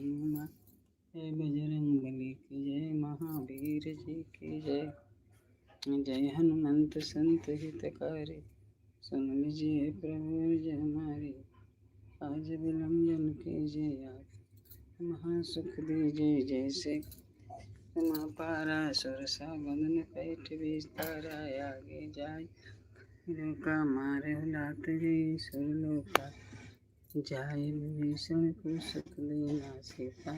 हनुमान। जय बजरंगबली की जय, महावीर जी की जय। जय हनुमंत संत हितकारी, सुन लीजिए प्रभु अर्ज हमारी। आज विलंबन कीजिए आप, महासुख दीजिए जैसे। पारा सुरसा बंधन पैठ विस्तारा, आगे जाय का मारे लात सुरलोका। जाय विभीषण को सुख लेना सीता,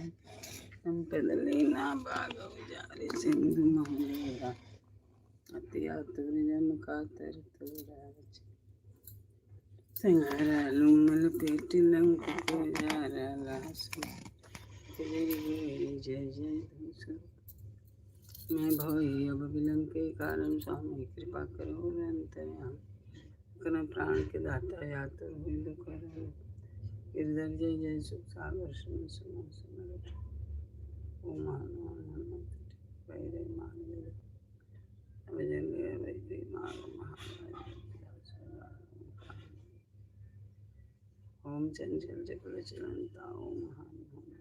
संपद लेना भागव जारे। सिंधु महलेरा, अति आतुर जन कातर तोरा। संहारा लूमल पेट लंक को जारा, लास जय जय धूसर। मैं भई अब विलंब के कारण, स्वामी कृपा करो अंतर्यामी। कन प्राण के दाता यातुर हुई दुख हरण, गिरधर जय जय सुख सागर सुन सुन सुमरत। ओम हनुमान हनुमत पैरे मान ले, भजन वैद्य मारो महाराज। ओम चंचल चक्र चलंता, ओम चंचल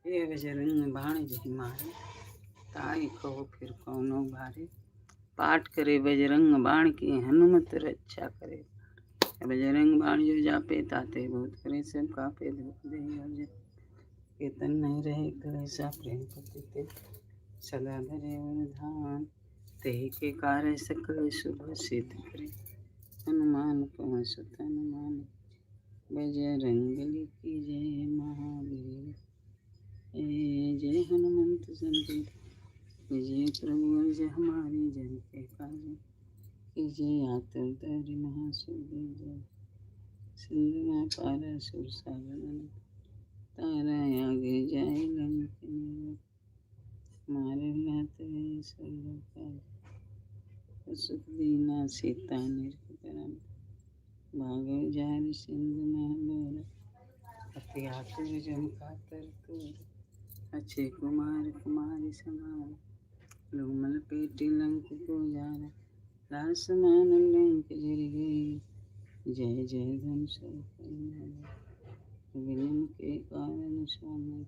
ये बजरंग बाण जहि मारे, ताई कहो फिर कौनो भारे। पाठ करे बजरंग बाण की, हनुमत रक्षा करे। बजरंग बाण जो जापे, ताते भूत करे सब कापे। धूप दे केतन नहीं रहे कलेसा, प्रेम पति सदा धरे धाम। तेहि के कार्य सकल शुभ सिद्ध करे, हनुमान पवन सुत हनुमान। बजरंगबली की जय, महावीर जय हनुमंत संत। जय प्रभु अर्ज हमारी, जन के काज कीजिए आतुर धरि महासुख। जय सिंधु पारा सुरसा बंधन, तारा आगे जाए लंक नीर। मारे लात सुरलोका, सुख दीना सीता निर्करण। भागव जारि सिंधु महलोरा, अति आतुर जन कातर तोर। अच्छे कुमार कुमारी समान, लूमल पेटी लंक को जारा। लास मान लंक जर गई, जय जय धनुष विलन के कारण स्वामी।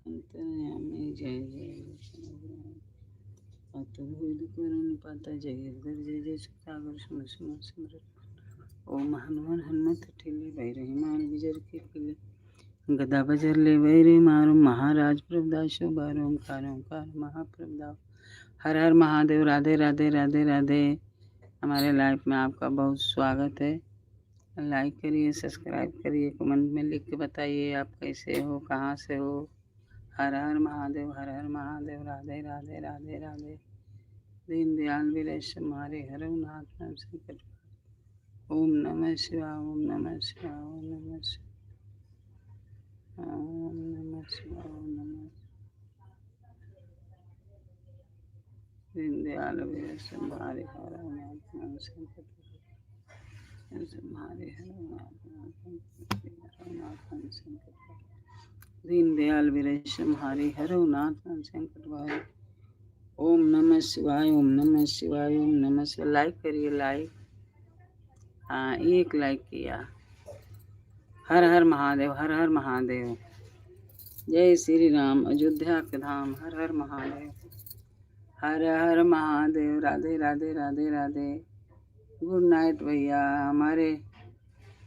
अंतर्यामी जय जय आतुर हुई दुख पाता। जय गिरधर जय जय सुख सागर सुन सुन सिमरत। ओम हनुमान हनुमत ठिले, भैरही मान गुजर के किले। गदा बजर ले वैरे मारो, महाराज प्रभुदास शोभा। ओंकार ओंकार महाप्रभुदास। हर हर महादेव। राधे राधे राधे राधे। हमारे लाइफ में आपका बहुत स्वागत है। लाइक करिए, सब्सक्राइब करिए, कमेंट में लिख के बताइए आप कैसे हो, कहाँ से हो। हर हर महादेव, हर हर महादेव। राधे राधे राधे राधे। दीन दयाल वीरेश हमारे हरऊ नाथ नाम संकट। ओम नमः शिवाय, ओम नमः शिवाय, ओम नमः शिवाय, ओम नमः शिवाय, ओम नमः। दीन दयाल वीरेश हमारे हरऊ नाथ नाम संकट। दीन दयाल वीरेशम हरि हरऊ नाथ संकट भाई। ओम नमः शिवाय, ओम नमः शिवाय, ओम नमः शिवाय। लाइक करिए, लाइक। हाँ, एक लाइक किया। हर हर महादेव, हर हर महादेव। जय श्री राम, अयोध्या के धाम। हर हर महादेव, हर हर महादेव। राधे राधे राधे राधे। गुड नाइट भैया। हमारे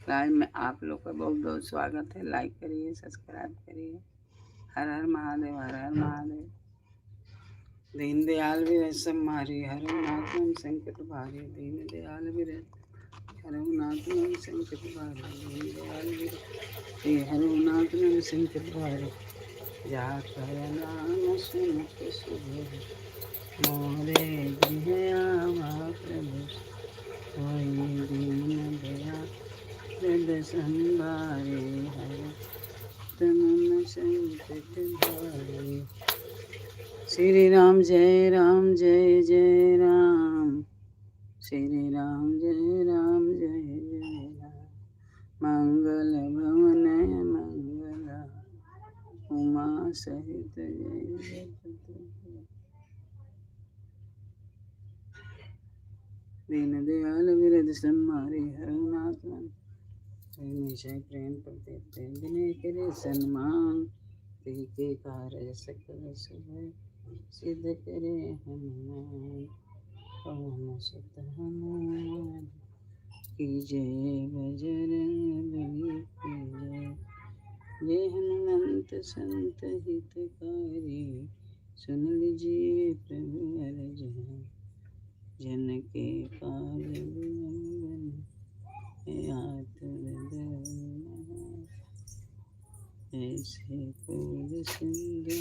लाइव में आप लोग का बहुत बहुत स्वागत है। लाइक करिए, सब्सक्राइब करिए। हर हर महादेव, हर हर महादेव। दीन दयाल वीरेश हमारी हरऊ नाथ नाम संकट भारी। दीन दयाल वीरेश हरऊ नाथ नाम संकट भारी। दीन दयाल वीरेश हरऊ नाथ नाम संकट भारी। जा कर नाम सुनत सुबह, मोरे गृह आवा प्रभु। होई दीन दया संभारे, हर तमन संकट भारे। श्री राम जय राम जय जय राम। श्री राम जय राम जय जय राम। मंगल भवन मंगला, उमा सहित जय जय। दीन दयाल विरद सम्मारे हरनाथ मन निशय प्रेम प्रति विनय करे सन्मान तिहि के कार्य सकल शुभ सिद्ध करे हनुमान पवन सुत हनुमान की जय बजरंग बली की जय जय हनुमंत संत हितकारी सुन लीजिए प्रभु अर्ज जन के काज आतुर ऐसे कोई सिंधु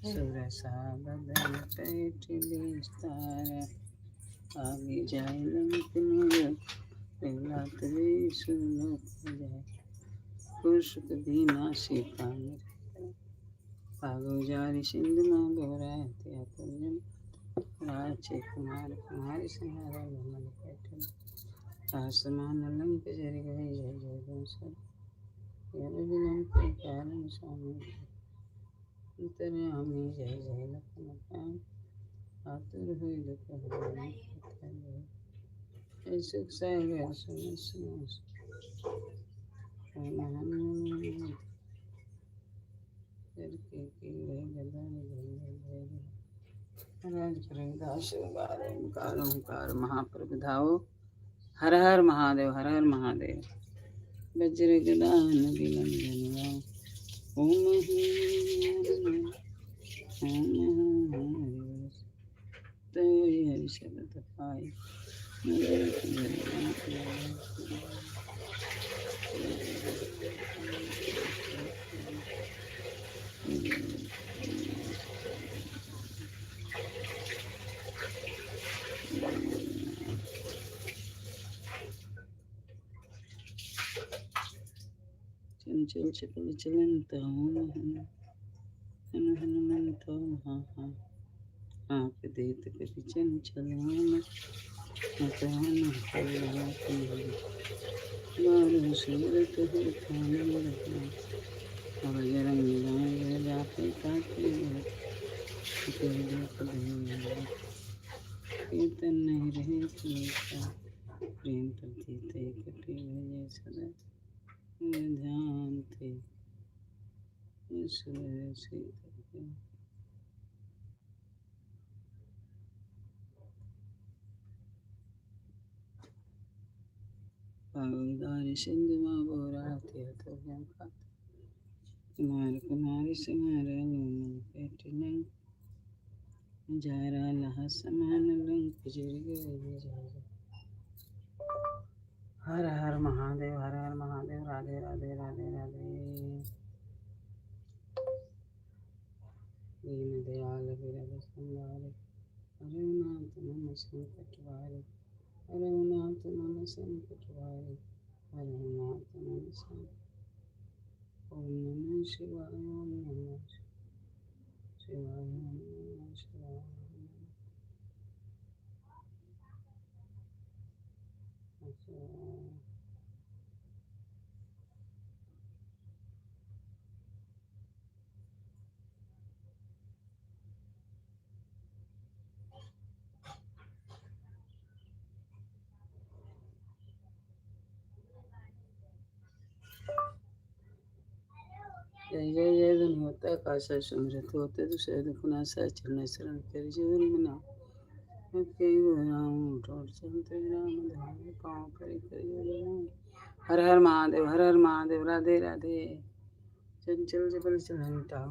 सुरसा बदन पैठ विस्तार आगे जाए लंक प्रहलाद वे सुनत जाए पुरुष कभी नाशी पानी आगो जारी सिंधु माँ घबराते अतुल्यम राचे कुमार कुमारी संहारा भमन पैठन आसमान लंक जर गए जय जय गोसर यह विलंब के कारण स्वामी अंतरे हमें जय जय लखन पान आतुर हुई दुख हरे सुख सागर सुन सुन करके की गए गदा महाराज प्रभुदास ओंकार ओंकार महाप्रभु धाओ हर हर महादेव हर हर महादेव वज्र गदान विलंबन ओम हरि शब्द पाई चंचल चपल चलंत हनुमंत आप देत कपि चंचल बारह सूरत बजरंग जाते काटे कीर्तन नहीं रहे प्रेम प्रति तय कटे भजे सदा ध्यान थे ईश्वर से पावनदारी सिंधु माँ बोराते तो हम खाते कुमार कुमारी समार मन पेट नहीं जारा लहा समान लंक जर गए हर हर महादेव हर हर महादेव राधे राधे राधे राधे दीन दयाल विरद संहारे रघुनाथ मन संकट वारे रघुनाथ मन संकट वारे रघुनाथ मन संकट ओम नमः शिवाय ओम नमः शिवाय ओम नमः शिवाय जय जय जय धन होता काशा सुमृत होते तो शायद खुनासा चलने शरण कर जीवन मना कई राम ठोर चलते राम धाम पाँव करे करिए हर हर महादेव हर हर महादेव राधे राधे चंचल जबल चलनता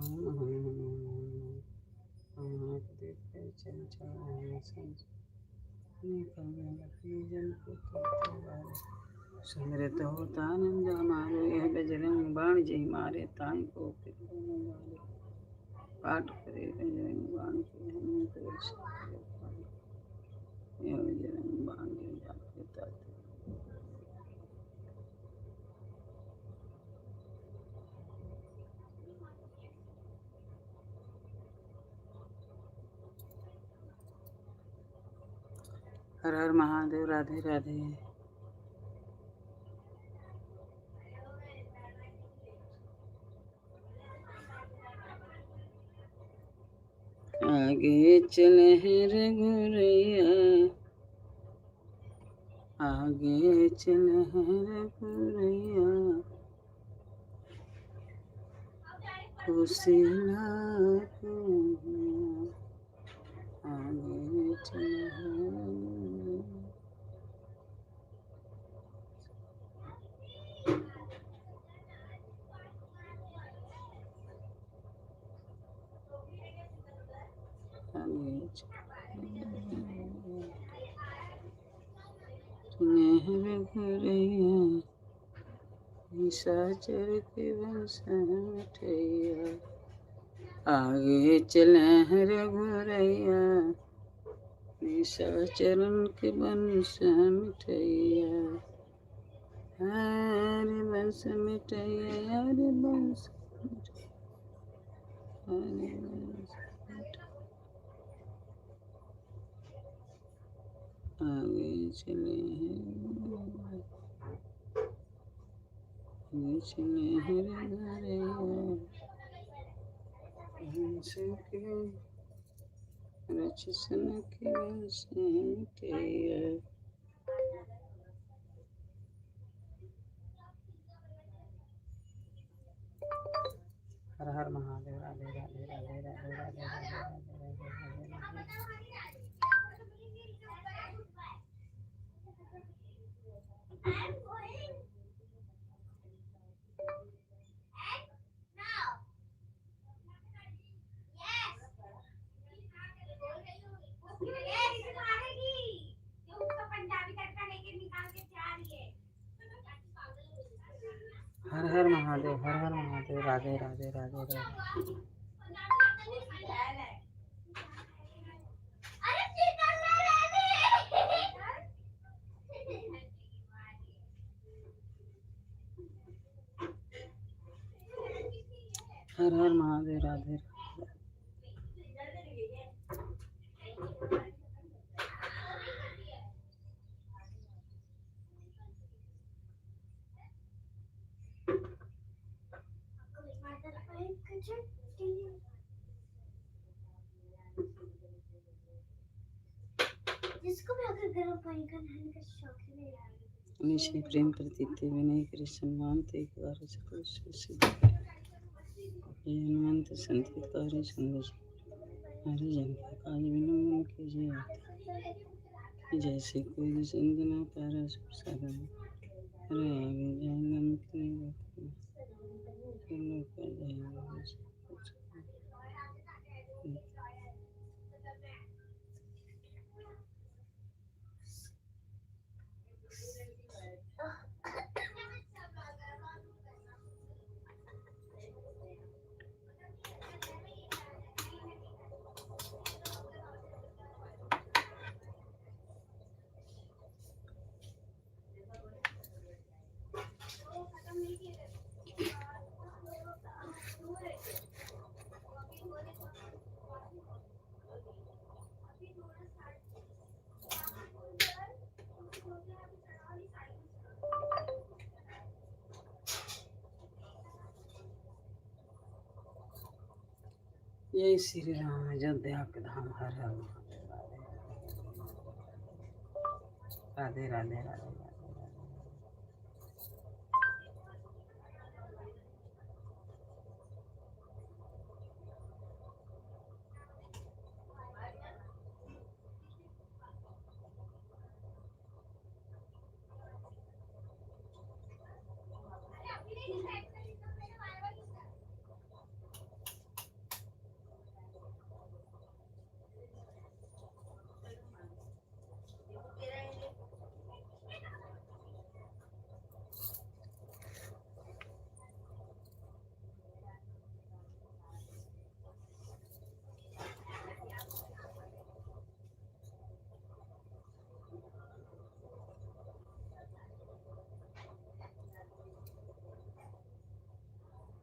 सुमृत होता आनंद हमारो यह बजरंग बाण जय मारे ताई को पाठ करे बजरंग बाण के हनुमंत यह बजरंग बाण जाते ताते हर हर महादेव राधे राधे आगे चले हैं रघुरैया आगे चले रघुरैया कुशिला आगे चले रघुरैया निशाचर के वंश मिठैया आगे चले हैं रघुरैया निशाचरन के वंश मिठैया हरे वंश मिठैया हरे वंश हरे वंश आगे चले हैं रघुरैया वंश के रचसन के वंश मिठैया। हर हर महादेव। राधे राधे राधे राधे राधे राधे राधे हर हर महादेव। हर हर महादेव। राधे राधे राधे राधे। हर हर महादेव। राधे राधे। जिसको भी अगर गर्म पानी का नहाने का शौक है ना यार निश्चय प्रेम प्रतीति विनय करि सम्मान ते एक बार सकल सिद्ध ये हनुमंत संति कार्य संग हरि जन का काज बिनु मन के जय जैसे कोई संग न पारा सुख साधन अरे आगे जन्म के जय श्री राम अयोध्या के धाम हर हर महादेव। राधे राधे राधे।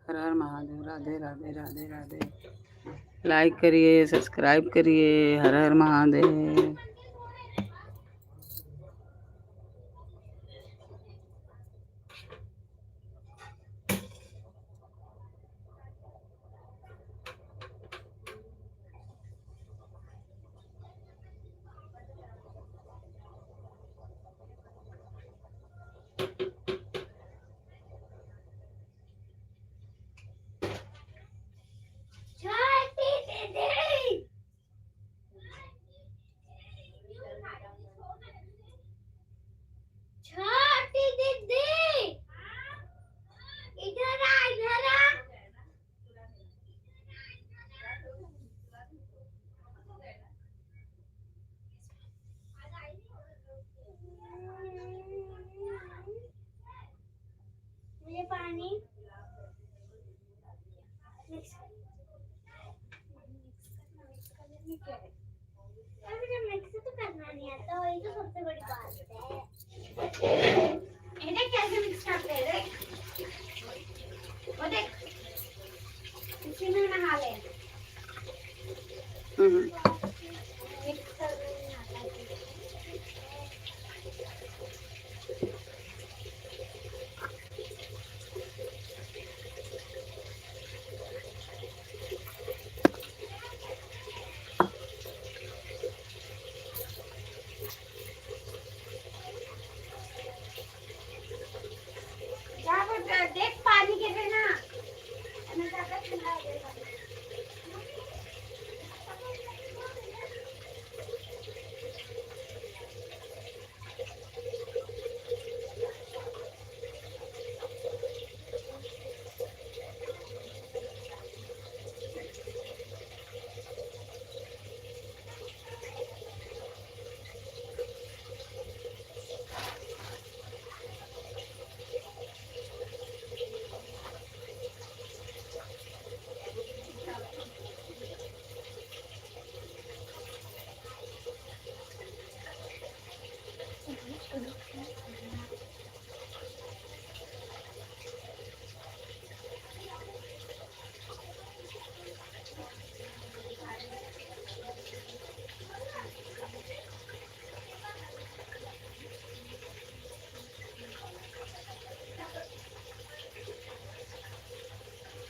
हर हर महादेव। राधे राधे राधे राधे। लाइक करिए, सब्सक्राइब करिए। हर हर महादेव। और मुझे मिक्स तो करना नहीं आता, वही तो सबसे बड़ी बात है। इन्हें कैसे मिक्स करते हैं देख, वो देख, इसी में नहा ले। मिक्स करना नहीं आता है। जा बेटा, देख पानी के बिना मैं ज्यादा ठंडा हो जाएगा।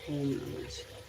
ओम नमः शिवाय।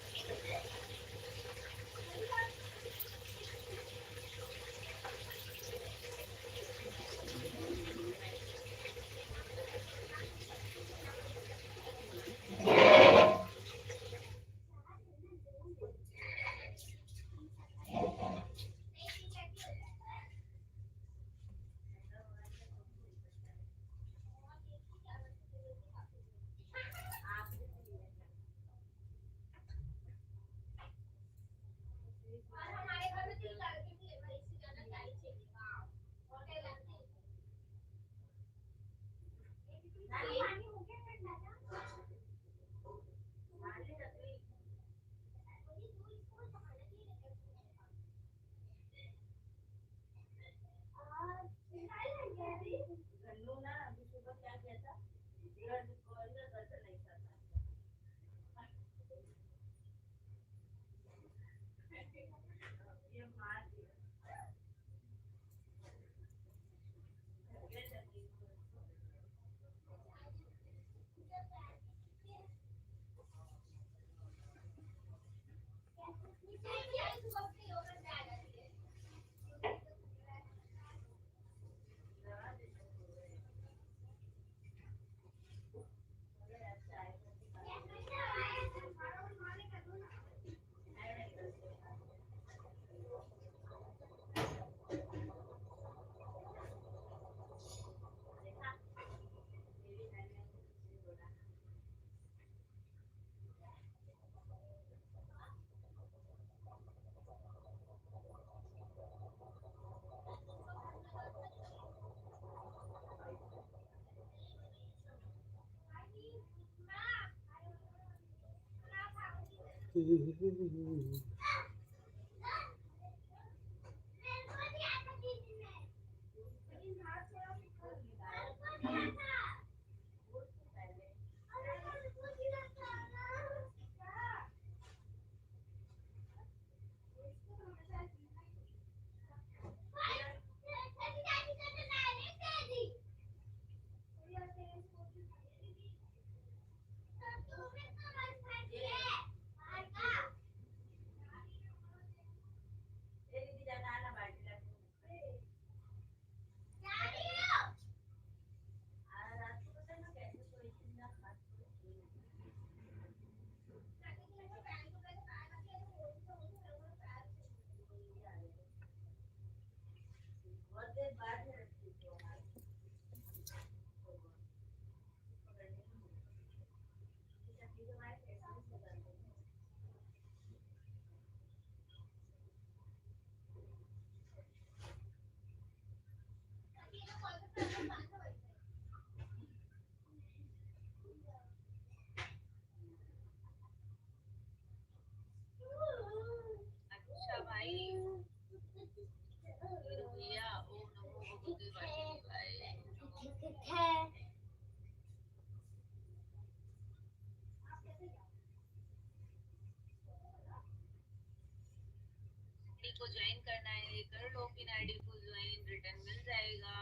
आईडी को ज्वाइन करना है कर लो, पिन आईडी को ज्वाइन, रिटर्न मिल जाएगा।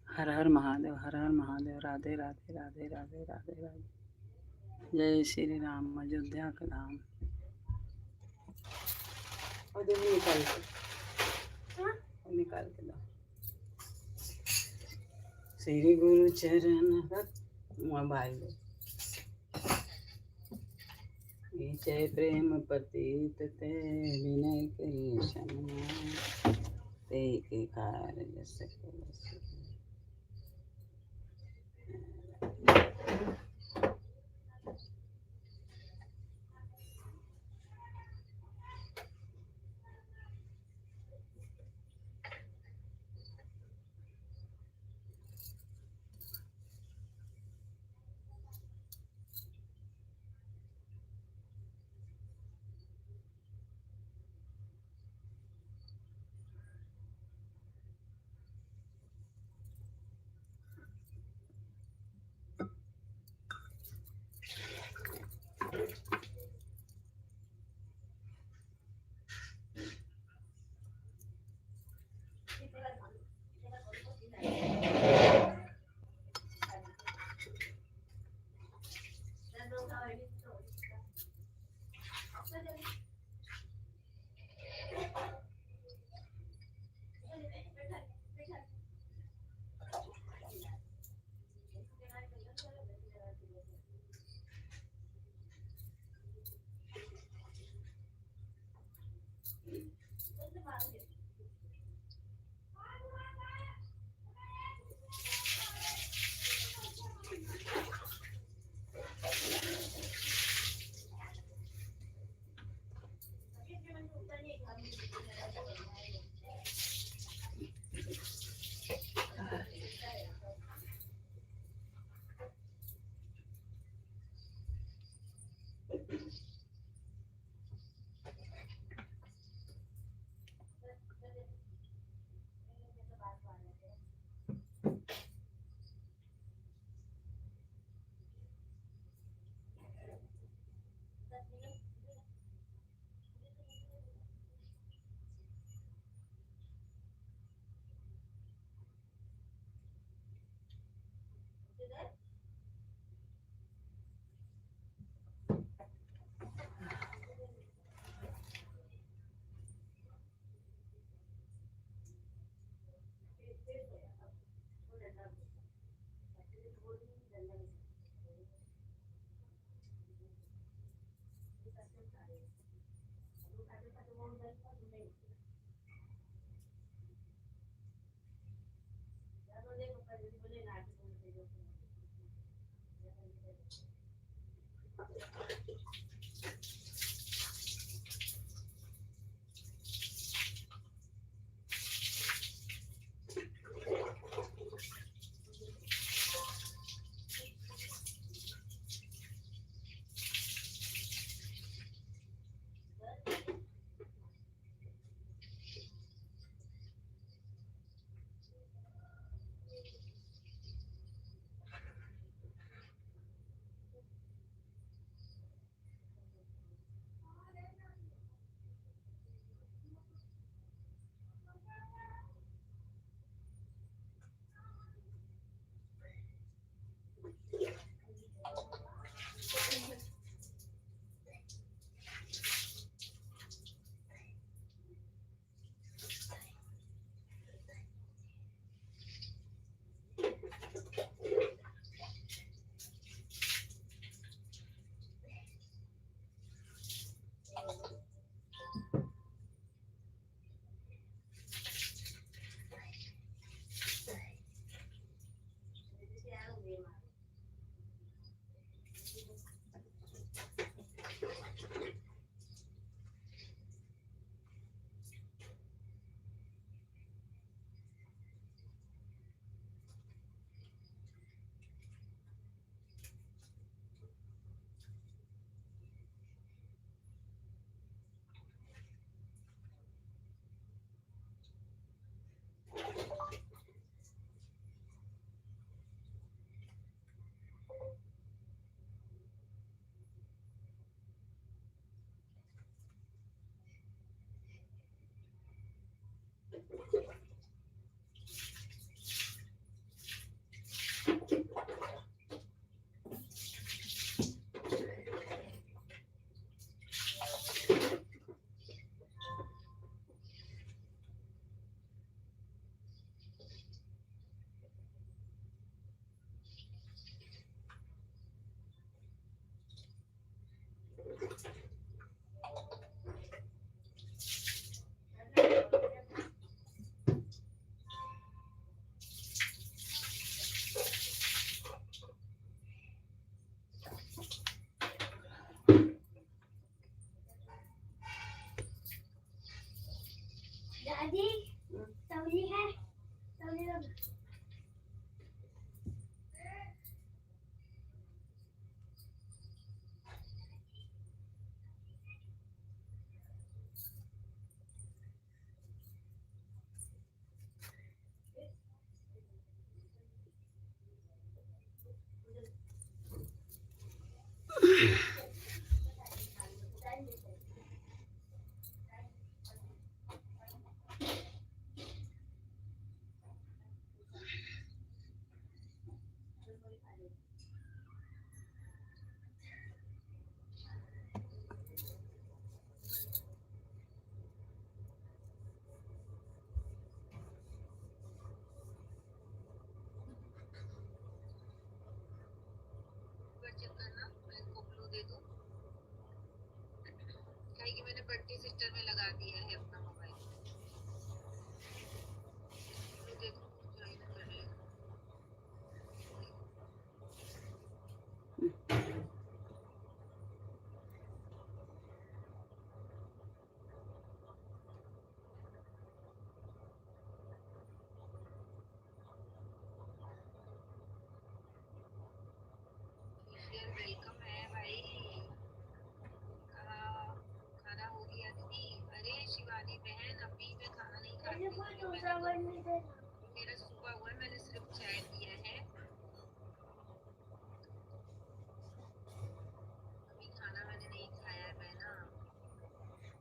हर हर महादेव, हर हर महादेव, राधे राधे राधे राधे राधे राधे। जय श्री राम, अयोध्या का धाम। और जो निकाल के, हाँ? निकाल के दो। श्री गुरु चरण मोबाइल जय प्रेम पतित ते विनय करी क्षमा ते के कार्य सकल सुख।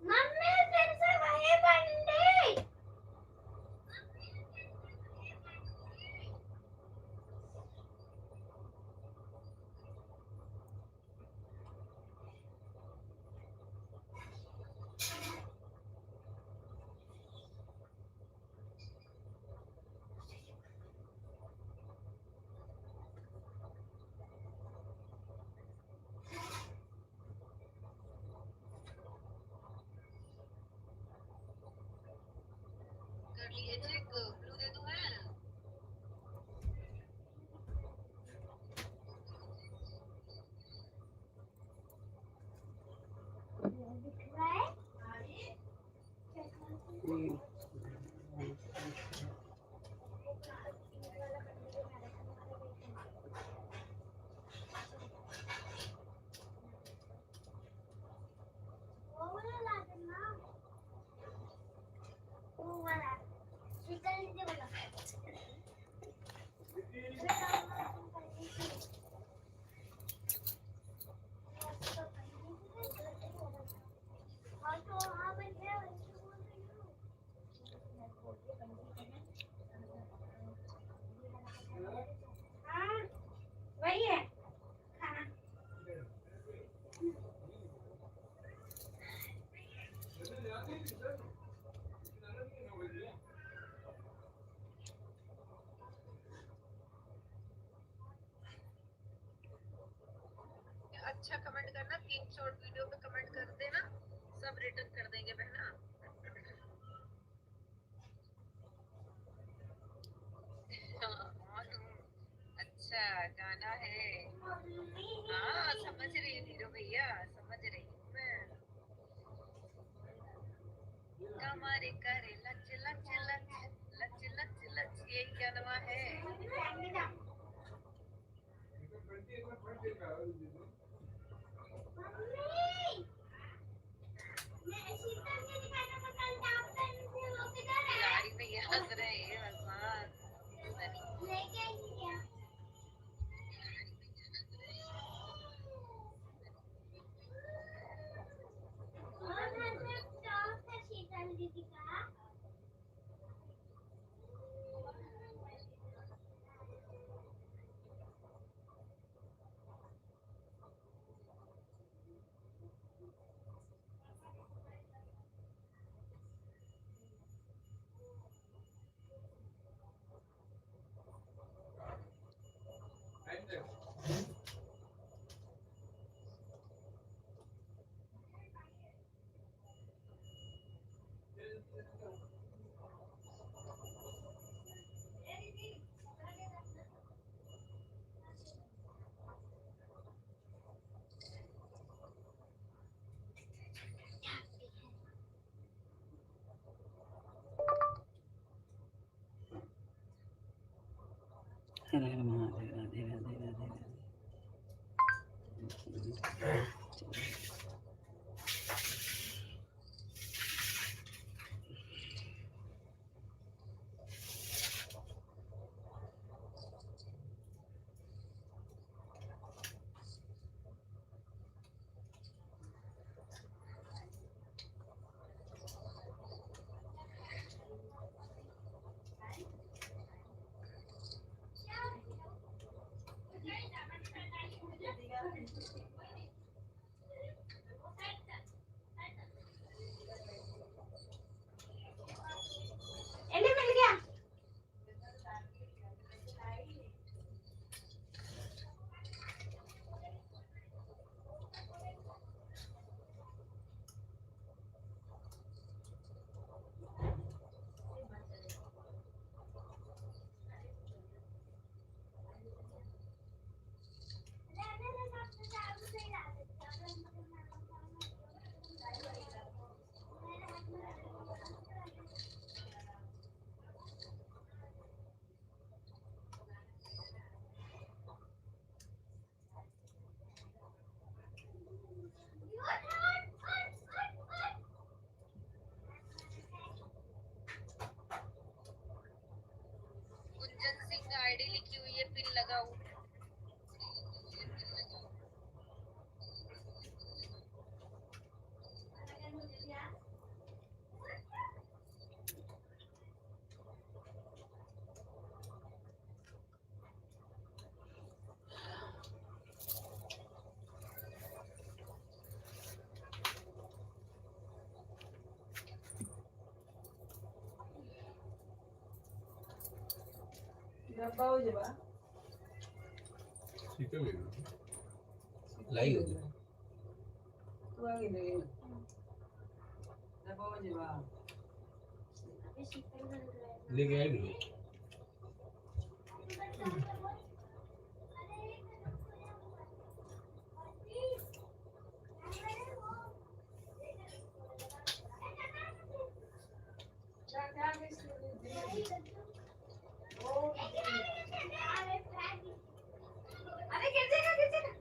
मम्मी फिर से वही बंदी। वही है खाना। अच्छा कमेंट करना, 3 शॉर्ट वीडियो पे कमेंट कर देना, सब रिटर्न कर देंगे बहना। अच्छा गाना है, हाँ समझ रही हूँ हीरो भैया, समझ रही हूँ मैं। हमारे करे लच लच लच लच लच लच, यही गाना है। गाड़ी में ये हंस रहे हैं भगवान। हर हर महादेव, राधे राधे राधे राधे। लगाऊं। डब्बा हो जाबा शीतल है लाई होगी तू आगे लगे डब्बा हो जाबा लेके आई भी अरे गिर जाएगा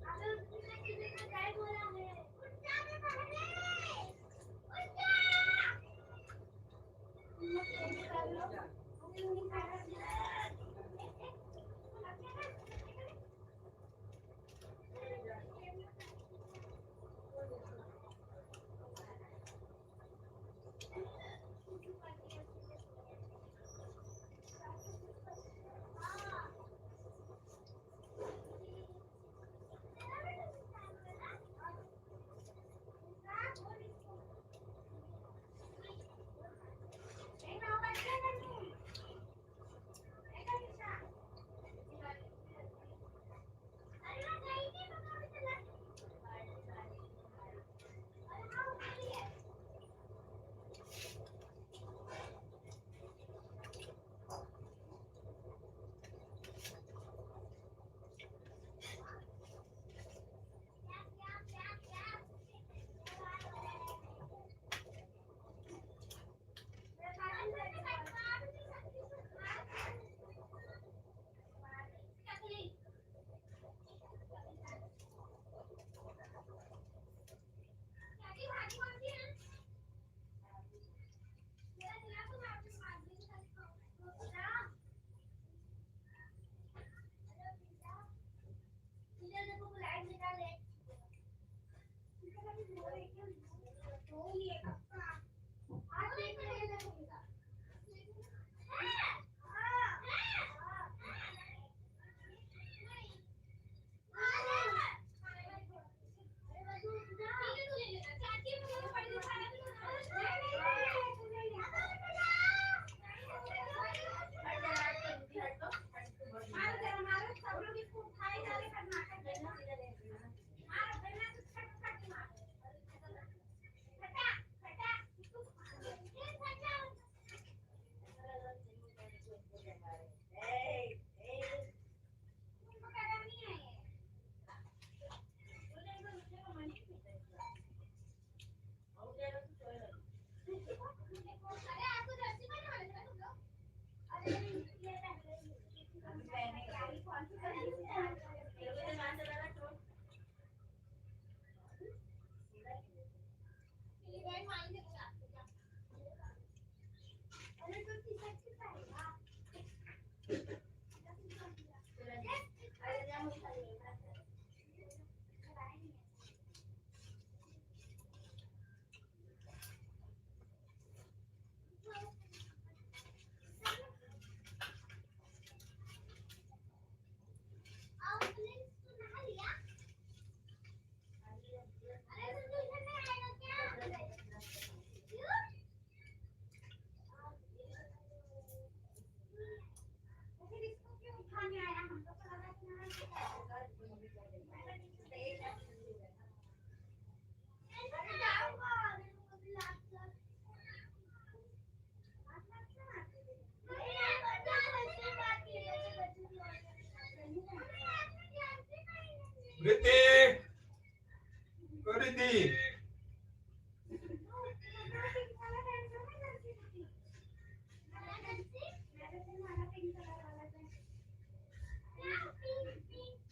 अरे उसने गिरने का क्या बोला है उठ जा रे पहले उठ प्रीति प्रीति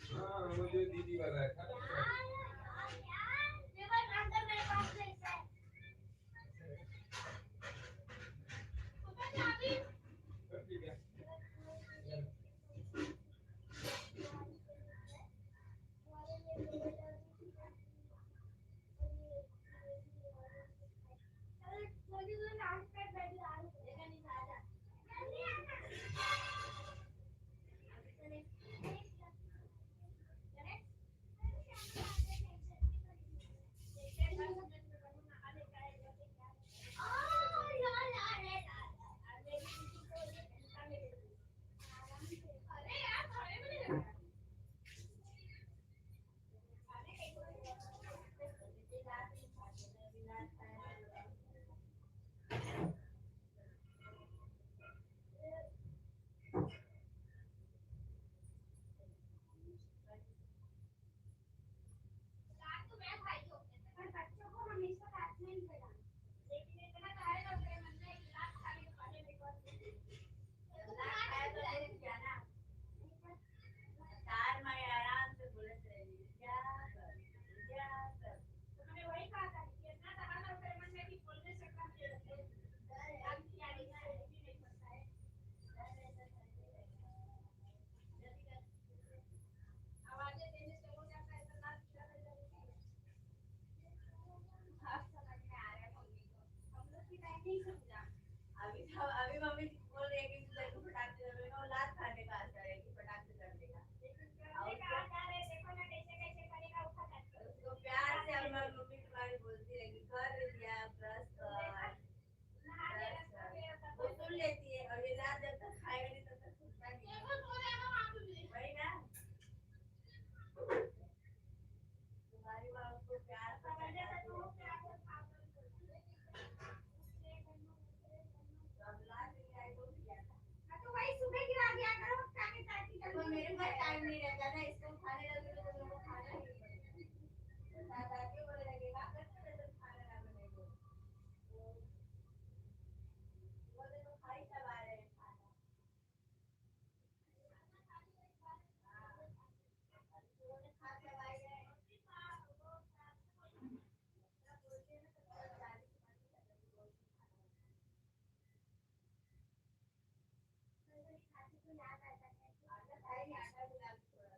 हाँ मुझे दीदी वाला है लेकिन इतना खाए ना मेरे मन में एक गिलास खाने के बाद मेरे को खाया तो नहीं किया ना चार मारे आराम से बोले थे क्या कर तो मैंने वही कहा था कि इतना दबाना मेरे मन में कि बोलने से काम नहीं पड़ता है आवाजें देने से हो जाता है तो लास्ट आप समझ में आ रहा है मम्मी को हम लोग की टाइम नहीं समझा अभी मम्मी बोल रही है कि तेरे को पटाखे जलेगा और लात खाने का असर है कि पटाखे कर देगा देखो ना कैसे कैसे करेगा उठा करके उसको प्यार से हम मम्मी तुम्हारी बोलती है कि कर दिया प्लस वो सुन लेती है और ये लात जब तक खाएगा नहीं तब तक सुनता नहीं वही ना तुम्हारी माँ उसको प्यार तो वही सुबह गिरा दिया करो तो मेरे पास टाइम नहीं रहता ना इसको खाने लगे तो मेरे को खाना ही पड़ेगा दादी बोले लगेगा कैसे तो खाना ना बनेगा वो देखो खाई सब आ रहे हैं खाना खा सब आ गए याद आता है आटा खाई आटा भी डाल थोड़ा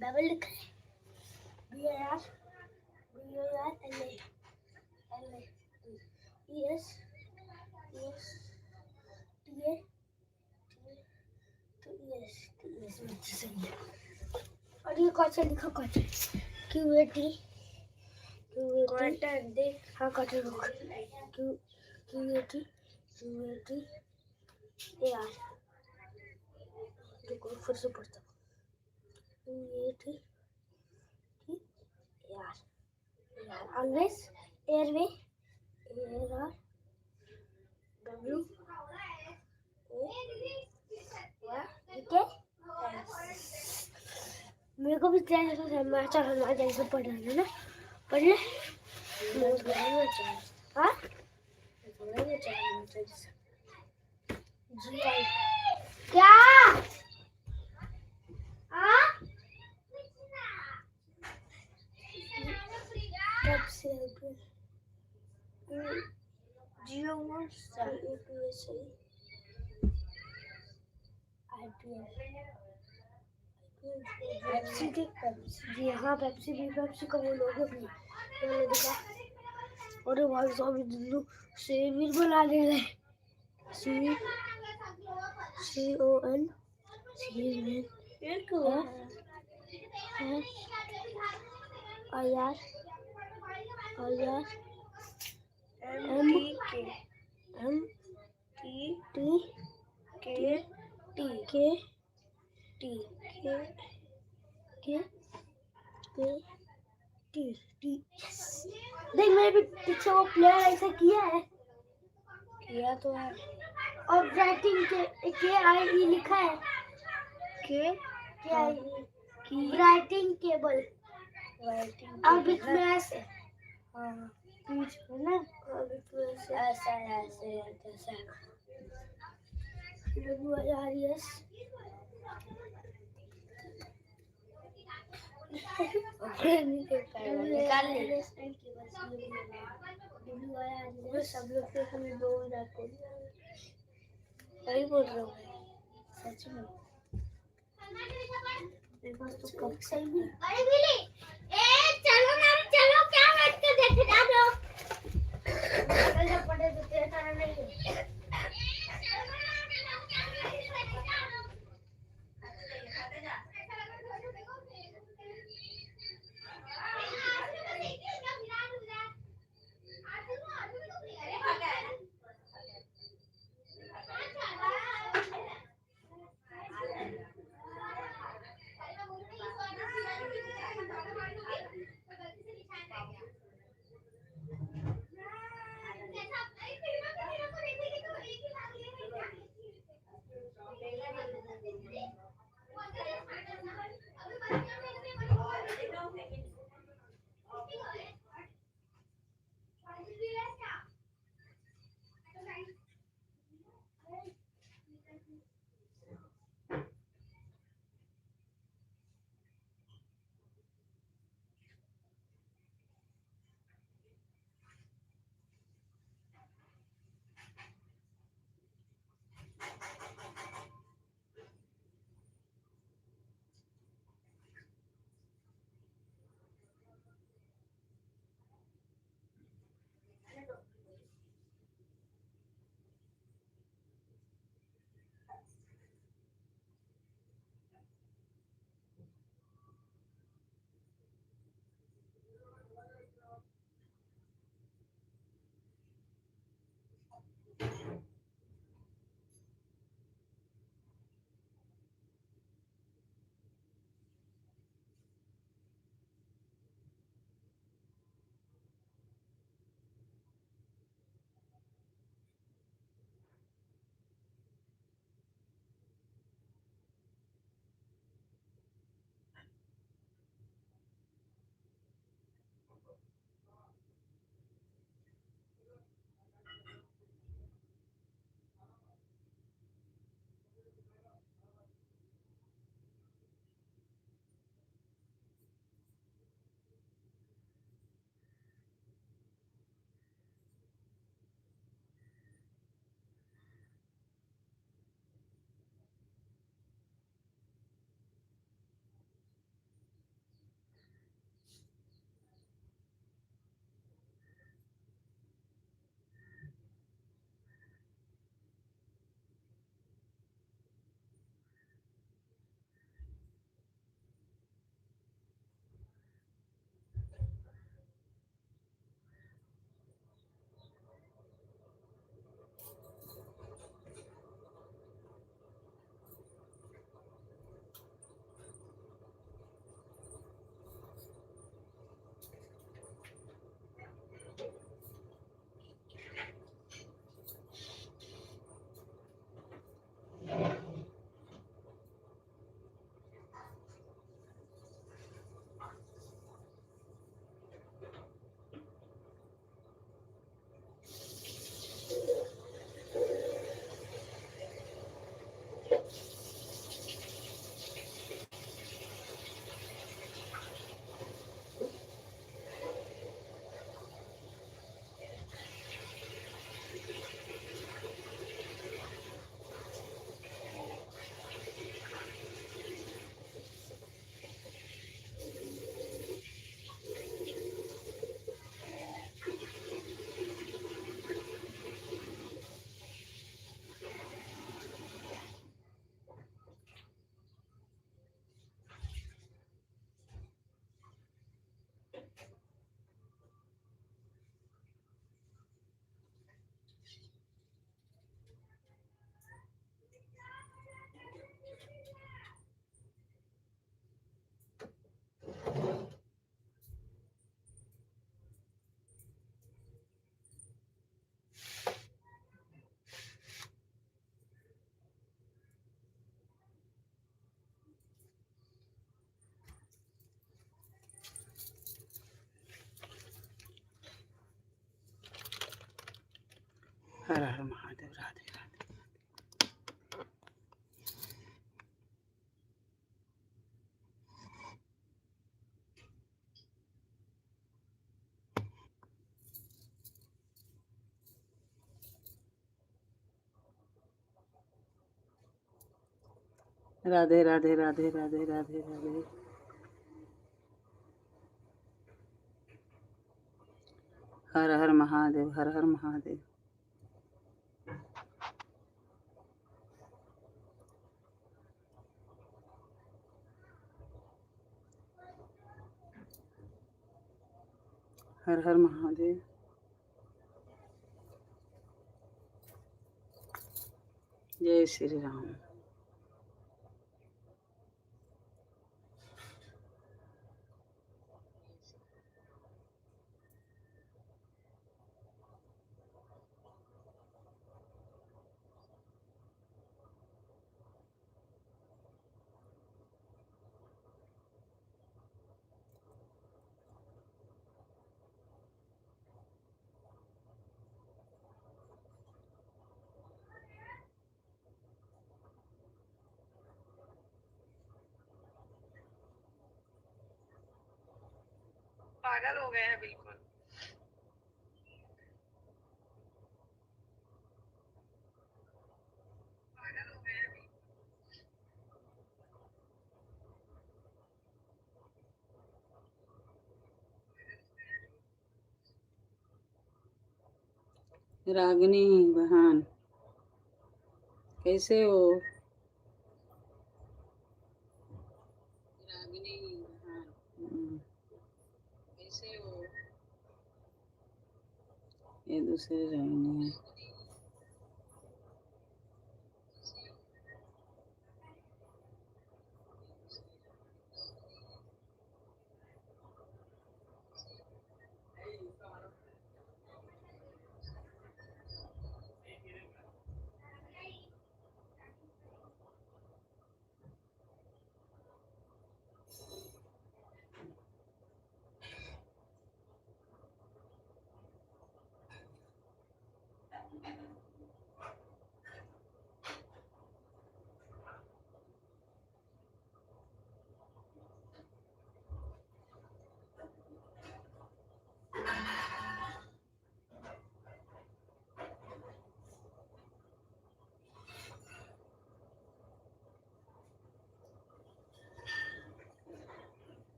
बाइबल लिखा है BAR LA ES TA और ये कौन सा लिखा कॉटन QAT देख हाँ कॉटन QAT AR देखो फिर से पढ़ता QAT AR always airway AR W मेरे को भी समाचार हमारे जैसे पढ़ना है ना पढ़ ले हाँ क्या जियो पेप्सी जी हाँ पेप्सी का वो लोगो भी मैंने देखा और भाई साहब दुल्लू सेवियर बना ले रहे CON IR देख मेरे भी पीछे वो प्लेयर ऐसा किया तो है और राइटिंग के IE लिखा है राइटिंग केबल और बीच में ऐसे हाँ बीच में ना बीच में ऐसे जैसा WIRES निकाल ले सब लोग पे हमें दो रखो वही बोल रहा हूँ सच में मेरे पास तो कब से ही अरे बिली चलो ना चलो क्या बैठ के देखे जा रहे हो पढ़े तो तेरा तारा नहीं है हर हर महादेव। राधे राधे। राधे राधे राधे राधे राधे राधे। हर हर महादेव। हर हर महादेव। हर हर महादेव। जय श्री राम। पागल हो गए हैं बिल्कुल। रागिनी बहन कैसे हो? रागिनी बहन कैसे हो? ये दूसरी रागिनी है।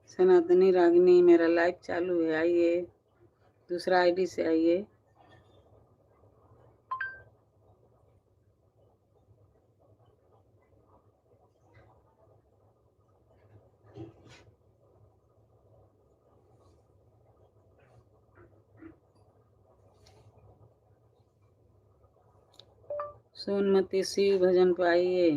सनातनी रागिनी मेरा लाइव चालू है, आइए। दूसरा आईडी से आइए। सोनमती शिव भजन पे आइए।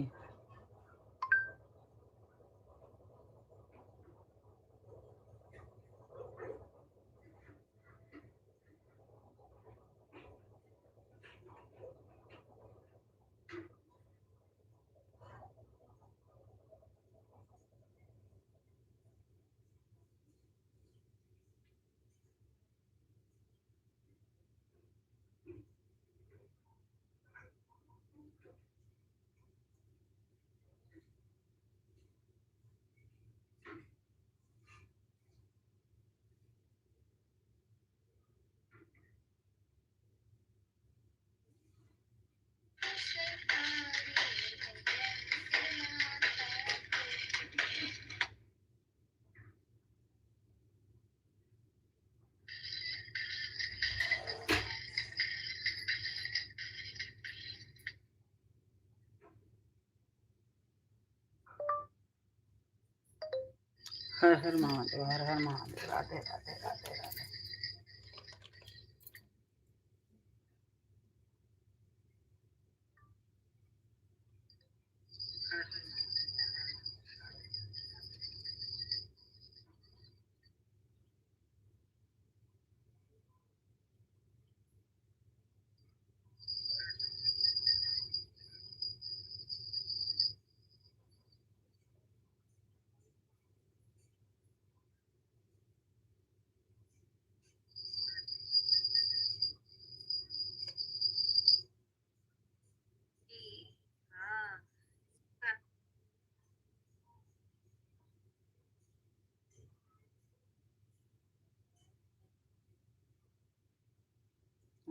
हर हर महादेव। हर हर महादेव। राधे राधे राधे राधे।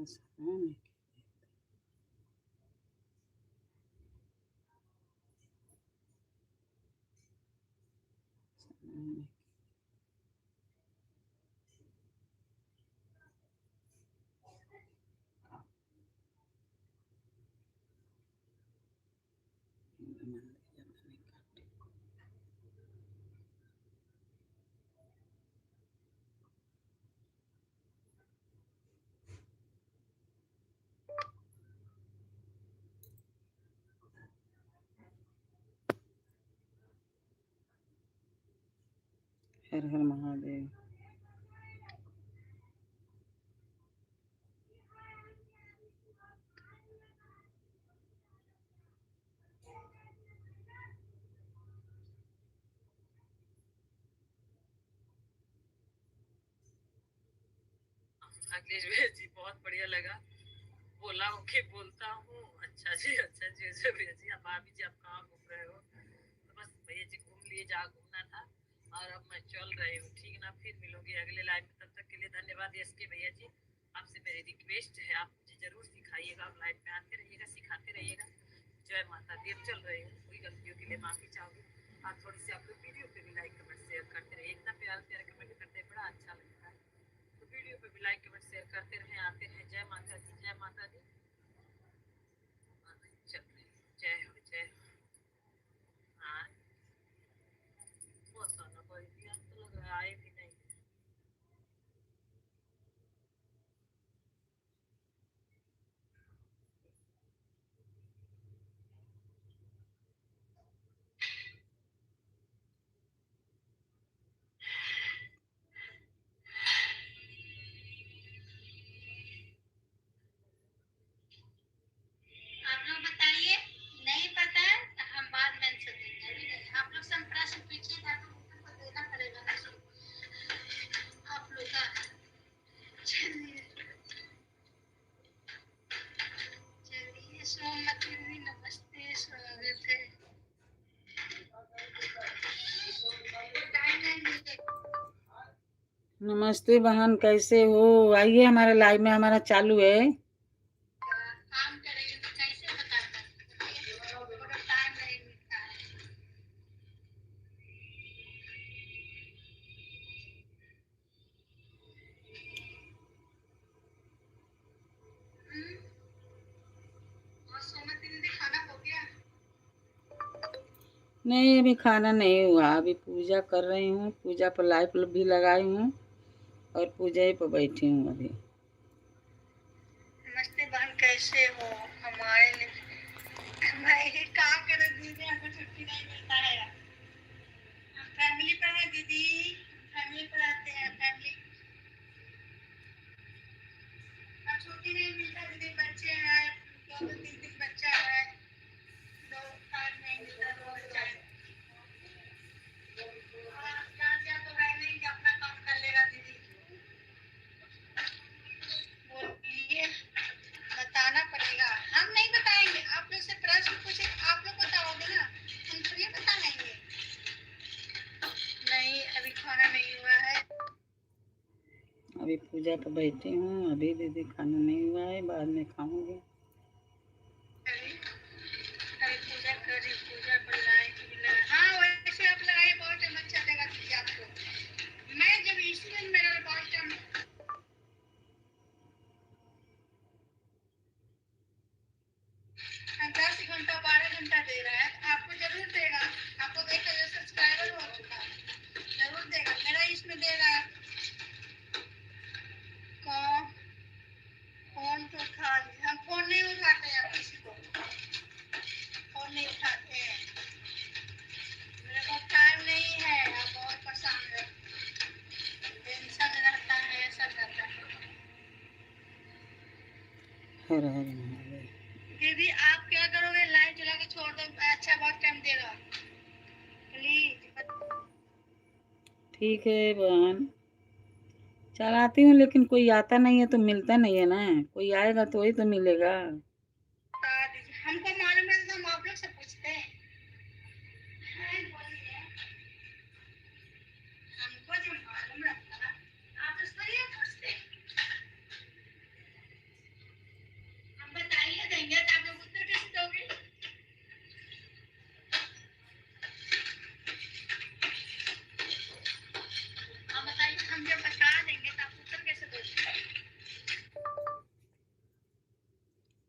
आसान है। हर हर महादेव। अखिलेश भैया जी बहुत बढ़िया लगा। बोला ओके बोलता हूँ। अच्छा जी अच्छा भैया जी आप भाभी जी आप कहाँ घूम रहे हो? तो बस भैया जी घूम लिए जहाँ घूमना था और अब मैं चल रही हूँ। ठीक ना, फिर मिलोगे अगले लाइव में। तब तक के लिए धन्यवाद यस के भैया जी। आपसे मेरी रिक्वेस्ट है आप मुझे जरूर सिखाइएगा, आप लाइव में आते रहिएगा, सिखाते रहिएगा। जय माता दी। अब चल रही हूँ, कोई गलतियों के लिए माफी चाहूंगी। और थोड़ी सी आप लोग वीडियो पे भी लाइक कमेंट शेयर करते रहिए। इतना प्यार प्यार कमेंट करते हैं, बड़ा अच्छा लगता है। तो वीडियो पे भी लाइक कमेंट शेयर करते रहें, आते रहें। जय माता दी जय माता दी। चल रही जय हो जय हो। हाँ बहुत सारा कोई भी तो लग रहा है आए भी नहीं। आप लोग बताइए, नहीं पता है तो हम बाद में आंसर देंगे। अभी नहीं, आप लोग से हम प्रश्न पूछिएगा तो उत्तर तो देना पड़ेगा ना आप लोग का। चलिए चलिए, सोमवती दीदी नमस्ते, स्वागत है। टाइम नहीं मिलेगा। नमस्ते बहन, कैसे हो? आइए हमारे लाइव में, हमारा चालू है। काम करेंगे तो कैसे बताना, थोड़ा टाइम नहीं मिलता है। और सोमवती दीदी खाना हो गया? नहीं, अभी खाना नहीं हुआ, अभी पूजा कर रही हूँ। पूजा पर लाइव भी लगाई हूँ और पूजा ही पर बैठी हूँ अभी। नमस्ते बहन, कैसे हो? हमारे लिए मैं ही काम कर दीदी, हमको छुट्टी नहीं मिलता है। हम फैमिली पर है दीदी, फैमिली पर आते हैं। फैमिली अब छुट्टी नहीं मिलता दीदी, बच्चे हैं, दो दो तीन तीन बच्चा है, दो टाइम नहीं मिलता, दो बच्चा है। यहाँ तो है नहीं कि अपना काम कर लेगा दीदी। बोलिए, बताना पड़ेगा। हम नहीं बताएंगे, आप लोग से प्रश्न पूछे आप लोग बताओगे ना, हम थोड़ी बताएंगे। नहीं अभी खाना नहीं हुआ है। अभी पूजा पर बैठी हूँ, अभी दीदी खाना नहीं हुआ है, बाद में खाऊंगी। अभी अभी पूजा करी, पूजा पर लाइट भी लगा। हाँ वैसे आप लगाइए, बहुत टाइम अच्छा लगा दीदी आपको। मैं जब इसमें मेरा बहुत टाइम 10 घंटा 12 घंटा दे रहा है, तो आपको जरूर देगा। आपको 1,000 सब्सक्राइबर हो चुका है, जरूर देगा। मेरा इसमें दे रहा है। कौन फोन तो उठा ली, हम फोन नहीं उठाते हैं किसी को, फोन नहीं उठाते हैं। मेरे को टाइम नहीं है, आप बहुत परेशान है, टेंशन रहता है, सब रहता है। हर हर महादेव। दीदी आप क्या करोगे, लाइट जला के छोड़ दो, अच्छा बहुत टाइम दे रहा प्लीज। ठीक है बहन, चलाती हूँ, लेकिन कोई आता नहीं है तो मिलता नहीं है ना। कोई आएगा तो वही तो मिलेगा। बता दीजिए, हमको मालूम है तो हम आप लोग से पूछते हैं। नहीं बोलिए, हमको जो मालूम रहता आप तो थोड़ी पूछते।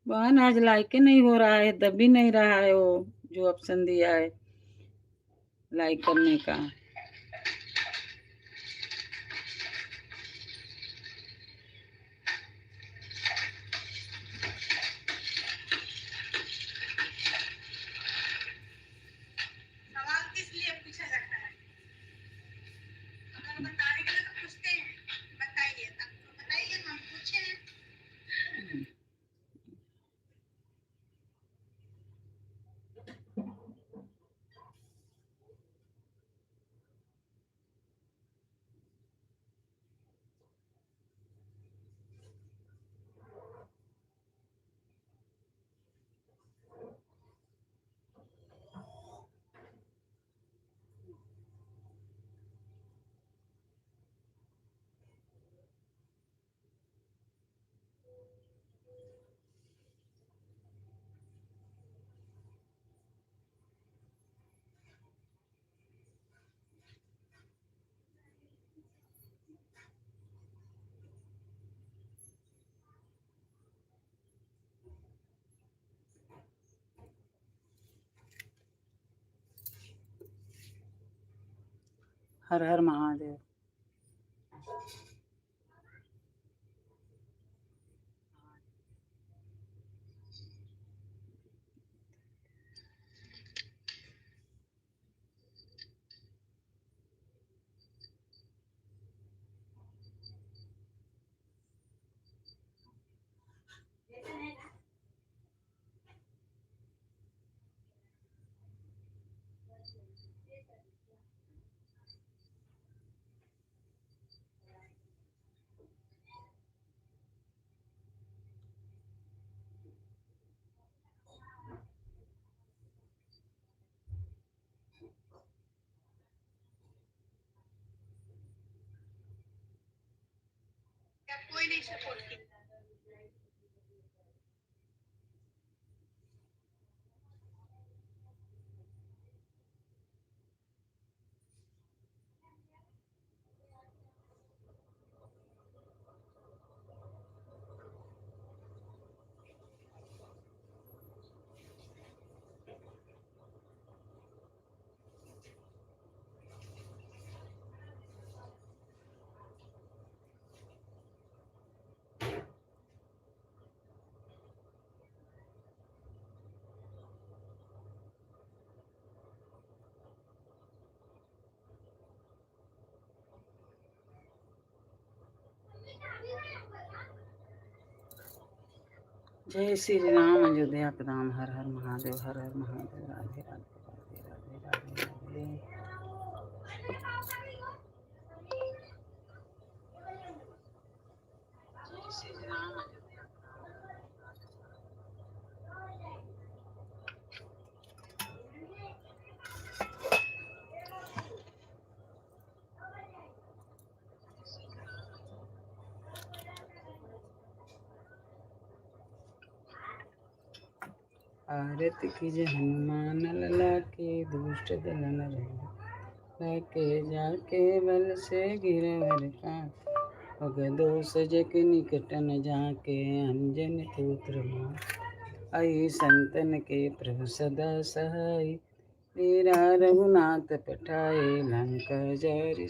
बहन आज लाइक ही नहीं हो रहा है, दब भी नहीं रहा है वो जो ऑप्शन दिया है लाइक करने का। सवाल किस लिए पूछा जाता है? अगर बताने के लिए तो पूछते हैं, बताइए तब तो बताइए, हम पूछे हैं। हर हर महादेव। क्या कोई नहीं सपोर्ट किया? जय श्री राम अयोध्या के राम। हर हर महादेव, हर हर महादेव। राधे राधे राधे राधे राधे राधे। जय श्री राम अयोध्या। आरती कीजे हनुमान लला के, दुष्ट दलन के जाके बल से गिरवर का। अग दोष जग निकट न जाके, अंजन पुत्र मां। आई संतन के प्रभु सदा सहाय, तेरा रघुनाथ पठाए लंका जरि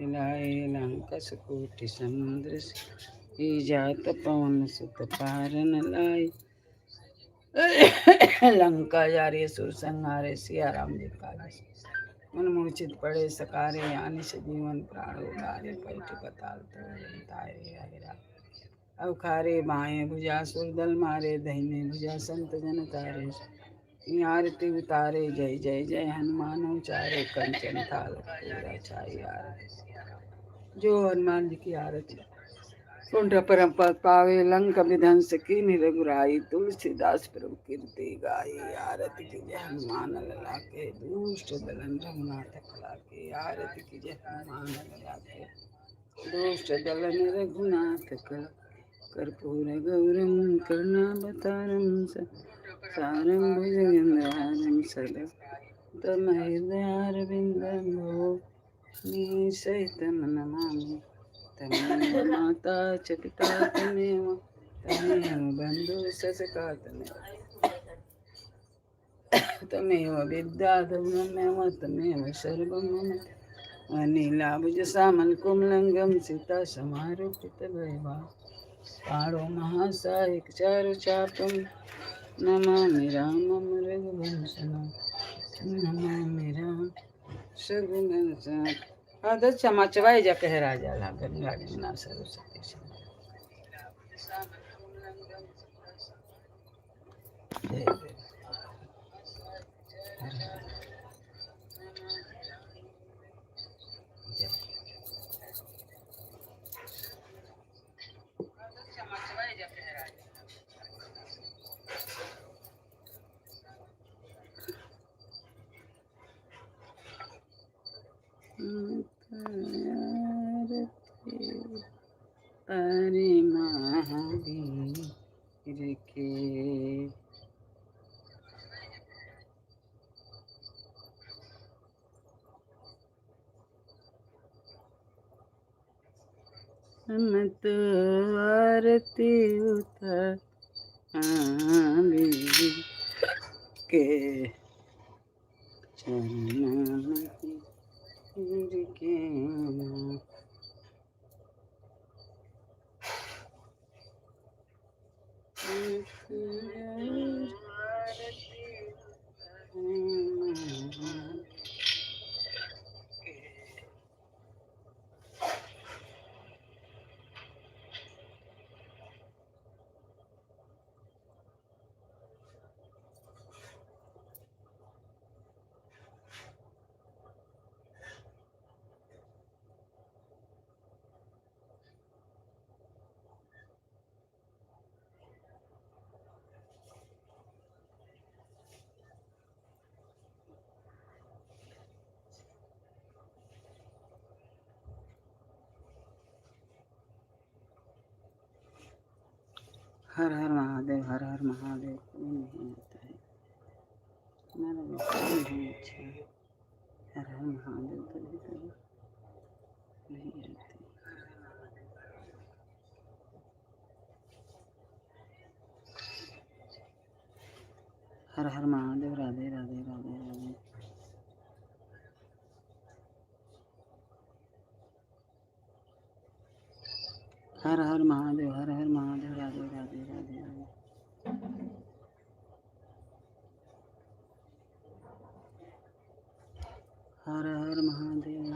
मिलाए। लंका सुकोटि समुद्र से, जात पवन सुत पार न लाए। लंका जारे सुर संहारे, सिया राम जी काज मन मूर्छित पड़े सकारे। आने से जीवन प्राण उतारे, पैठ पताल तरण तारे। आयरा अवखारे बाएं भुजा सुर दल मारे, दहिने भुजा संत जन तारे। आरती उतारे जय जय जय हनुमान उचारे, कंचन थाल पूरा छाई आरती। जो हनुमान जी की आरती कुंठ परम पद पावे, लंक विध्वंस कीन्ही रघुराई। तुलसीदास प्रभु कीर्ति गाई, आरती कीजे हनुमान लला के। दुष्ट दलन रघुनाथ कला के, आरती कीजे हनुमान लला के। दुष्ट दलन रघुनाथ कला। कर्पूर गौरम करुणावतारम सारं भुजगेन्द्रहारं सदा तमहृदयारविन्दं भो सहितं नमामि। तमेव माता च पिता तमेव तमेव बन्धु ससका तमेव विद्याधर्ममेव तमेव सर्वं मम अनिलाभुजसामलकुमलङ्गं सीतासमारोपितभैवा पाणो महासायिकचारुचापं नमामि रामं रघुवंशनं नमामि राम सगुणसा आदत क्षमा चवाई जा कह राजा ला गंगा जमुना सरस्वती जय देव। जय। क्षमा चवाई जा कह राजा अरे महावीर के हम तो आरती उतारी के चरणों के हर हर महादेव हर हर महादेव कोई नहीं आता है हमारा व्यवसाय नहीं अच्छा है हर हर महादेव कभी कभी नहीं आते हर हर महादेव राधे राधे राधे राधे हर हर महादेव राधे राधे राधे राधे हर हर महादेव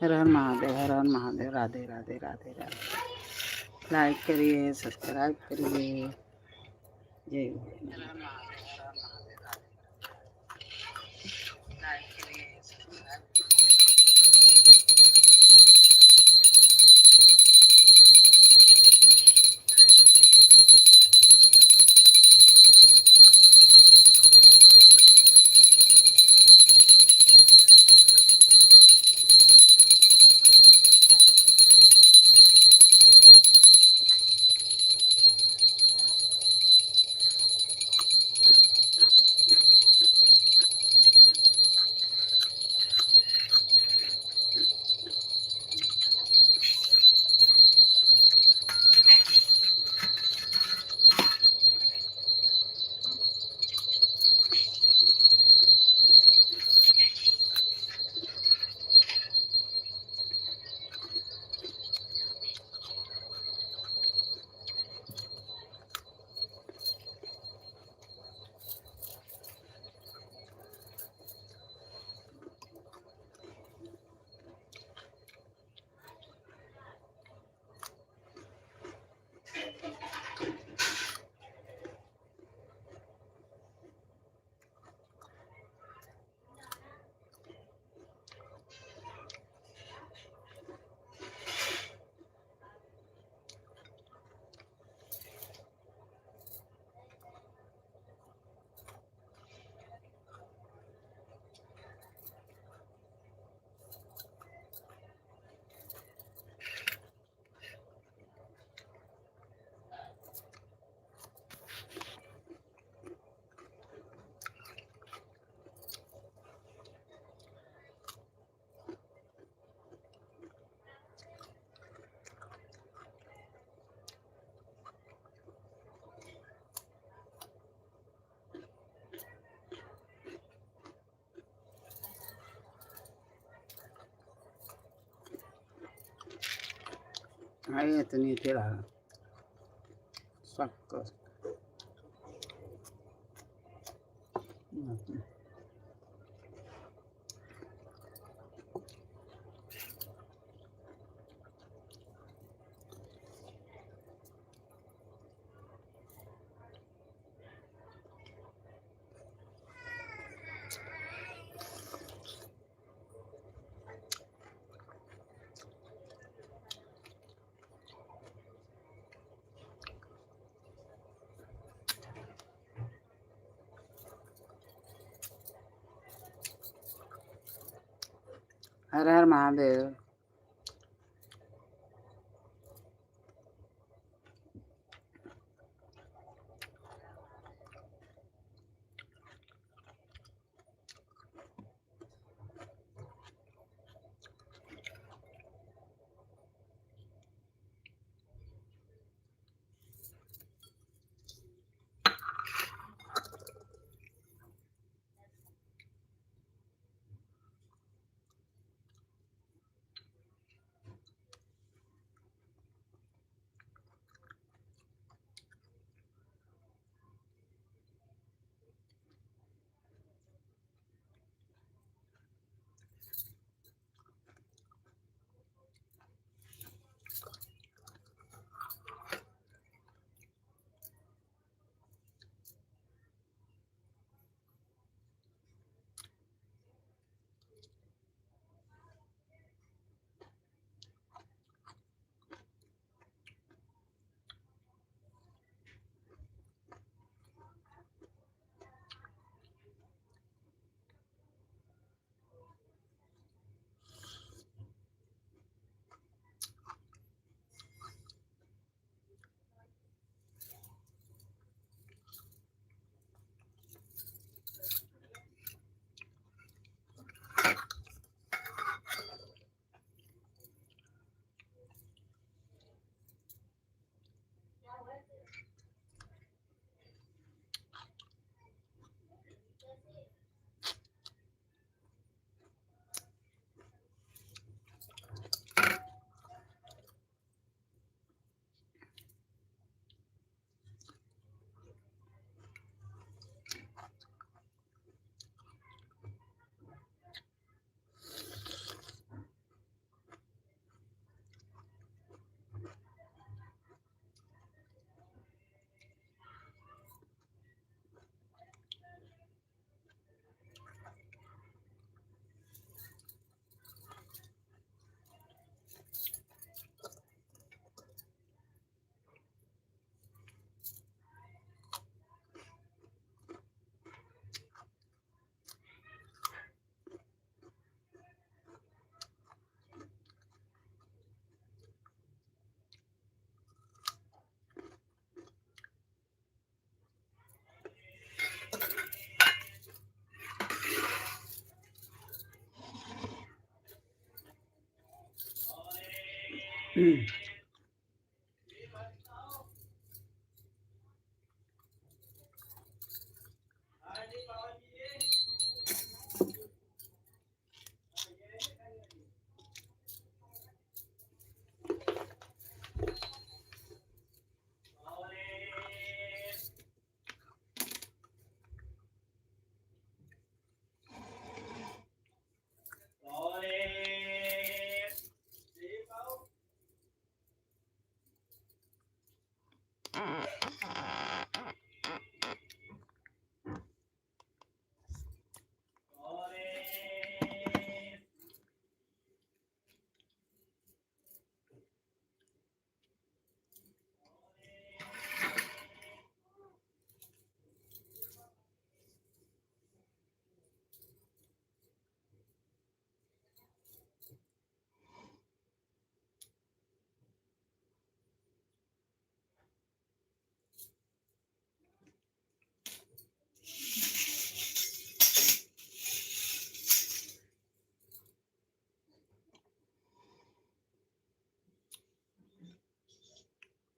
हर हर महादेव राधे राधे राधे राधे लाइक करिए सब्सक्राइब करिए जय लाइक करिए सब्सक्राइब आए इतनी तेरा शक्कर हर हर महादेव।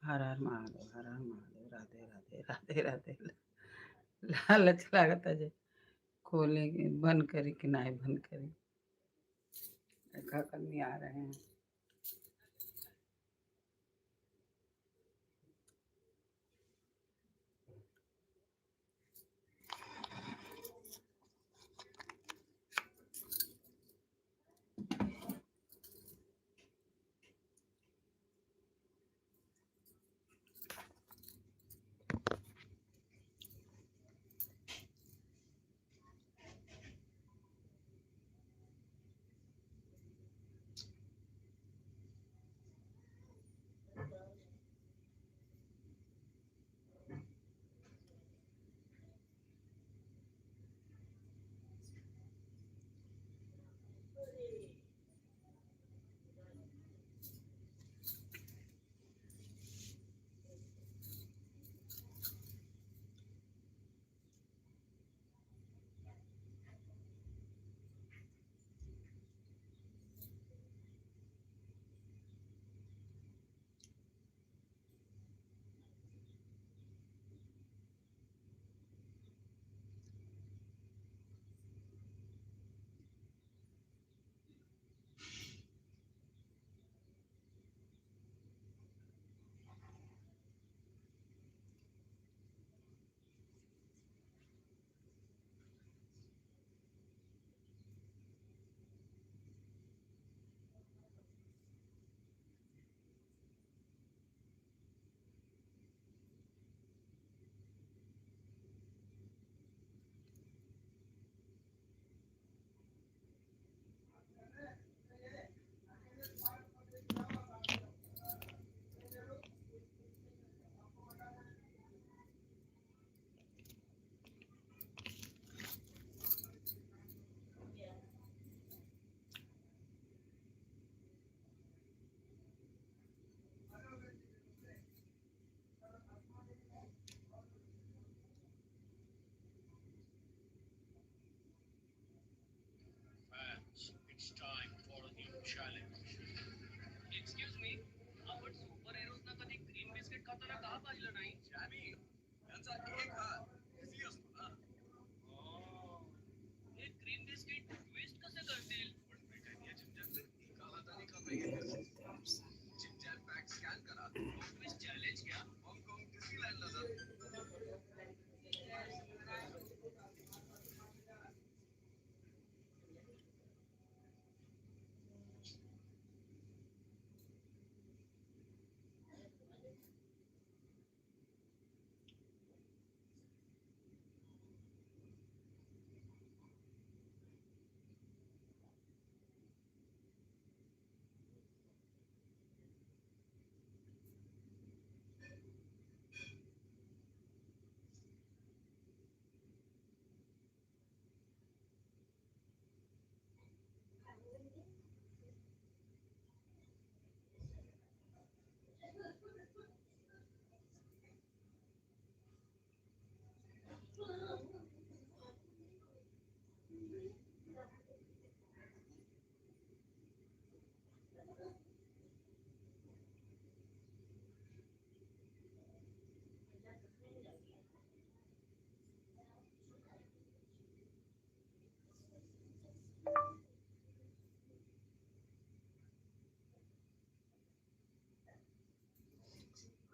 हर हर महादेव, हर हर महादेव। राधे राधे राधे राधे। लालच लागत है खोले के बंद करी कि नहीं बंद करी। देखा करनी आ रहे हैं।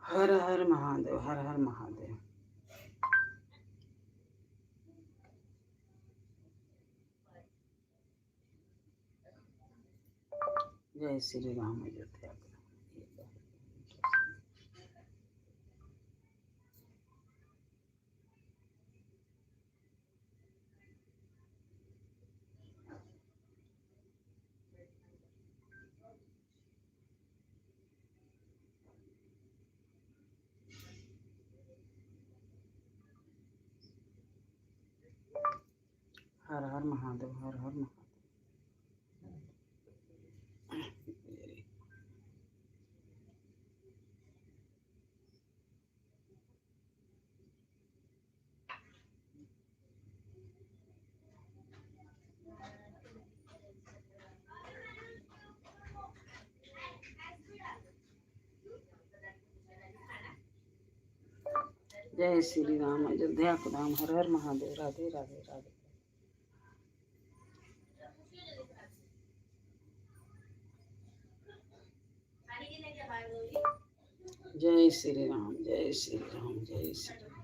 हर हर महादेव, हर हर महादेव। जय श्री राम। अयोध्या हर हर महादेव, हर हर महादेव। जय श्री राम। अयोध्या को राम। हर हर महादेव। राधे राधे राधे। जय श्री राम, जय श्री राम, जय श्री राम।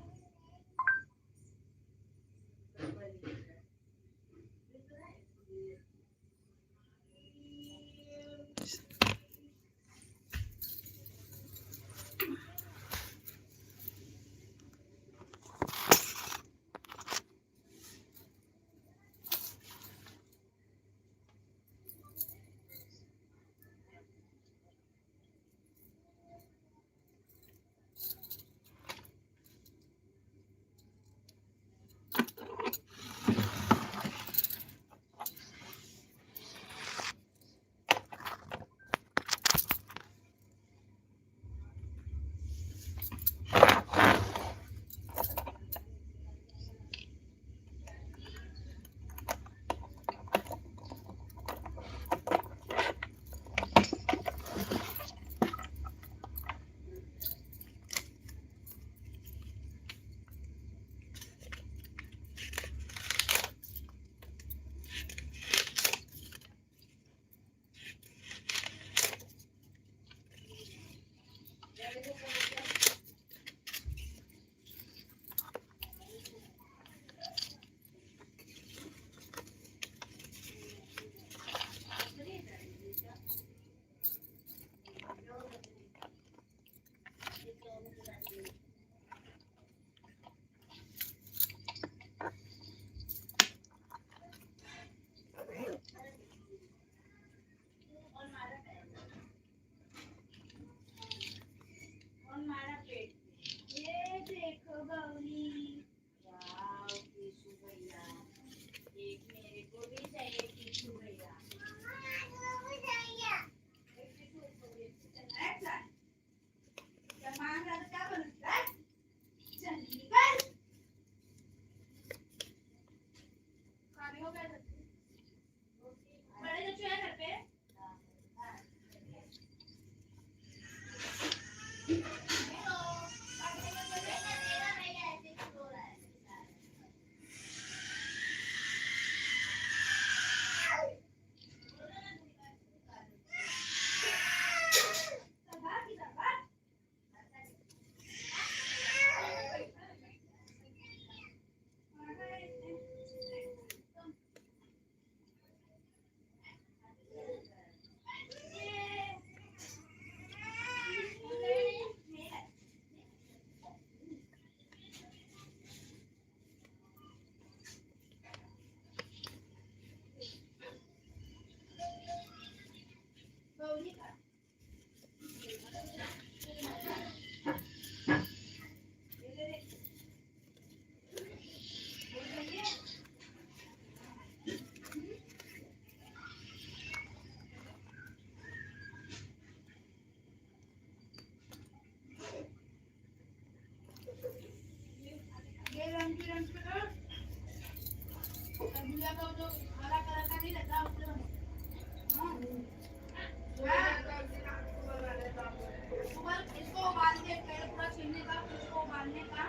छीलने का, फिर उसको उबालने का,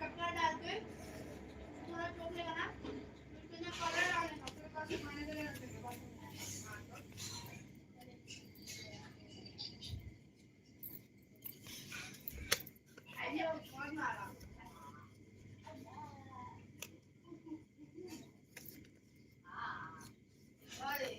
कपड़ा डाल के थोड़ा चोप लेगा ना, फिर उसमें कलर डालने का, फिर ऊपर से खाने के लिए रख देंगे बस। आइए बहुत मारा। अरे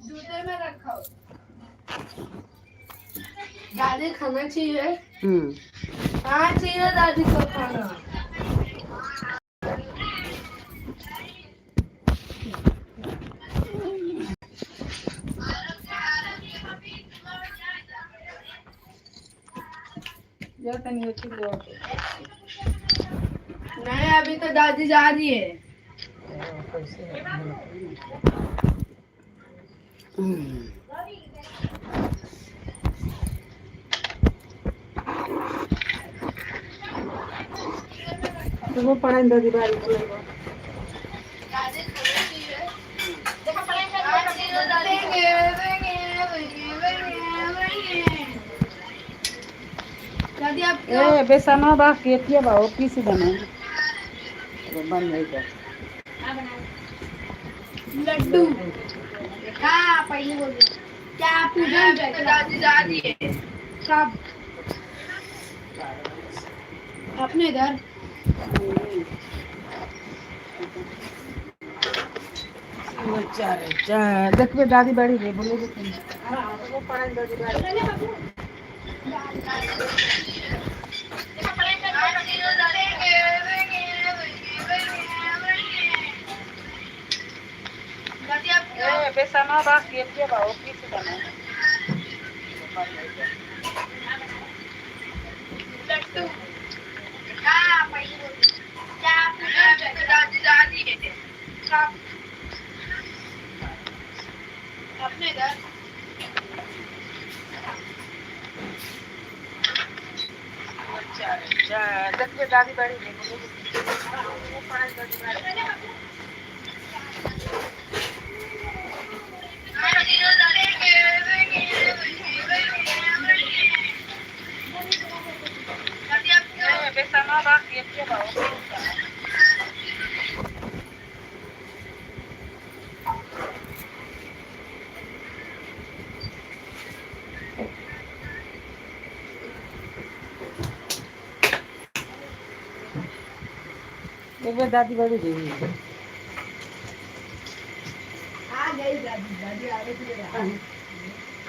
जूते में रखो। दादी खाना चाहिए। हाँ चाहिए दादी को खाना। नहीं अभी तो दादी जा रही है। तो वो पढ़ाई दादी बारी को दादी खाना चाहिए। देखो दादी आप ए बेसनो बा केतिया बा पीसी बने तो बन गई लड्डू हाँ पहले बोल दो क्या पूजा दादी जा रही है कब अपने घर देख पे दादी बड़ी है बोले वो पढ़ाई दादी बड़ी बेसनो बा केतिया बा पीसी बने लड्डू हाँ पहले बोल दो क्या पूजा दादी जा रही है कब अपने घर देख पे दादी बड़ी है वो पढ़ाई दादी बड़ी बेसनो बा केतिया बा एक बार दादी बड़ी है आ गई दादी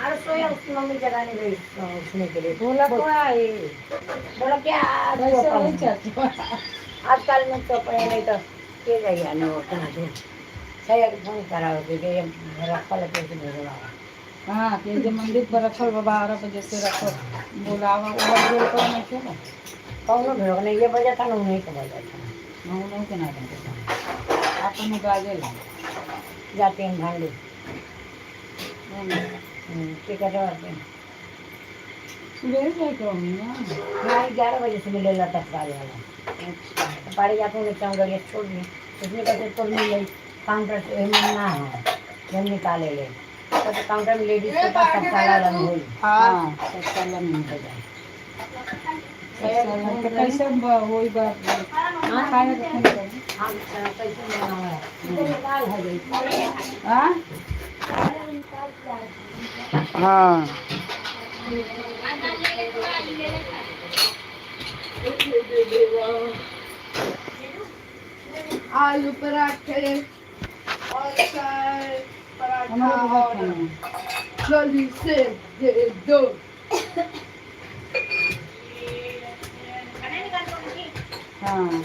अरे सोया उसकी मम्मी जगाने गई उठने के लिए बोला तो है बोला क्या आजकल में तो पहले तो के गई आने उतना दूर सही फोन करा होती कि ये रखल के बोला हाँ कि जो मंदिर पर रखल बा 12 बजे से रखो बुलावा उधर बोल को नहीं क्यों कौन भेड़ नहीं ये बजा था ना नहीं को बजा था नहीं के ना अपन बाजे ला जाते हैं भांडे ठीक है जाते सुबह से क्यों नहीं यहाँ 11 बजे से मिले लटक गाड़ी वाला पाड़ी जाते हैं निकल गई छोड़ दी उसने कहते तो मिल गई काउंटर से ना है जब निकाले ले तो काउंटर में लेडीज के पास सब ताला लग हुई हाँ सब ताला नहीं हो जाए कैसे होई बात हाँ खाए तो नहीं करें हम पैसे लेना है निकाल है गई हाँ हाँ आलू पराठे और चाय पराठा और जल्दी से दे दो। हाँ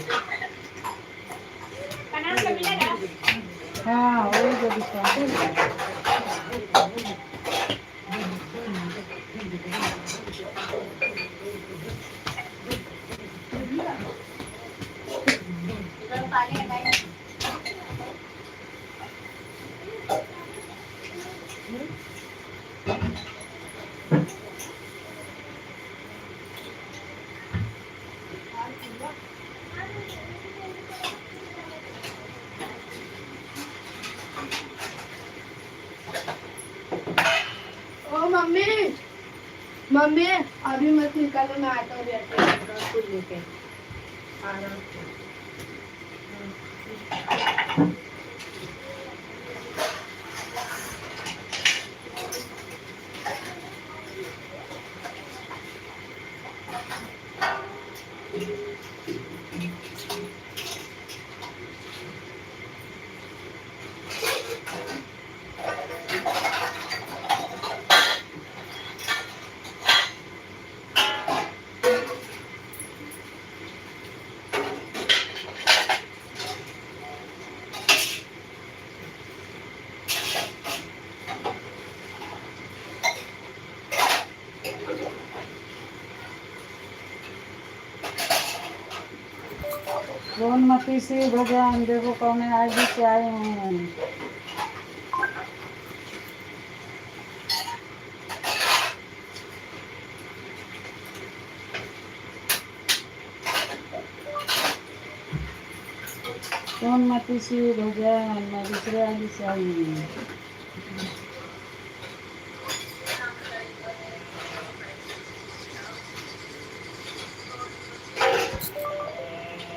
हाँ वही जो दिखा ओ मम्मी मम्मी अभी मत निकालो मैं आता हूँ कुछ लेके आ रहा हूँ। सोनमती से भगवान देखो कौन आईडी से आए हैं सोनमती से भगवान मैं दूसरे आईडी से आई हूँ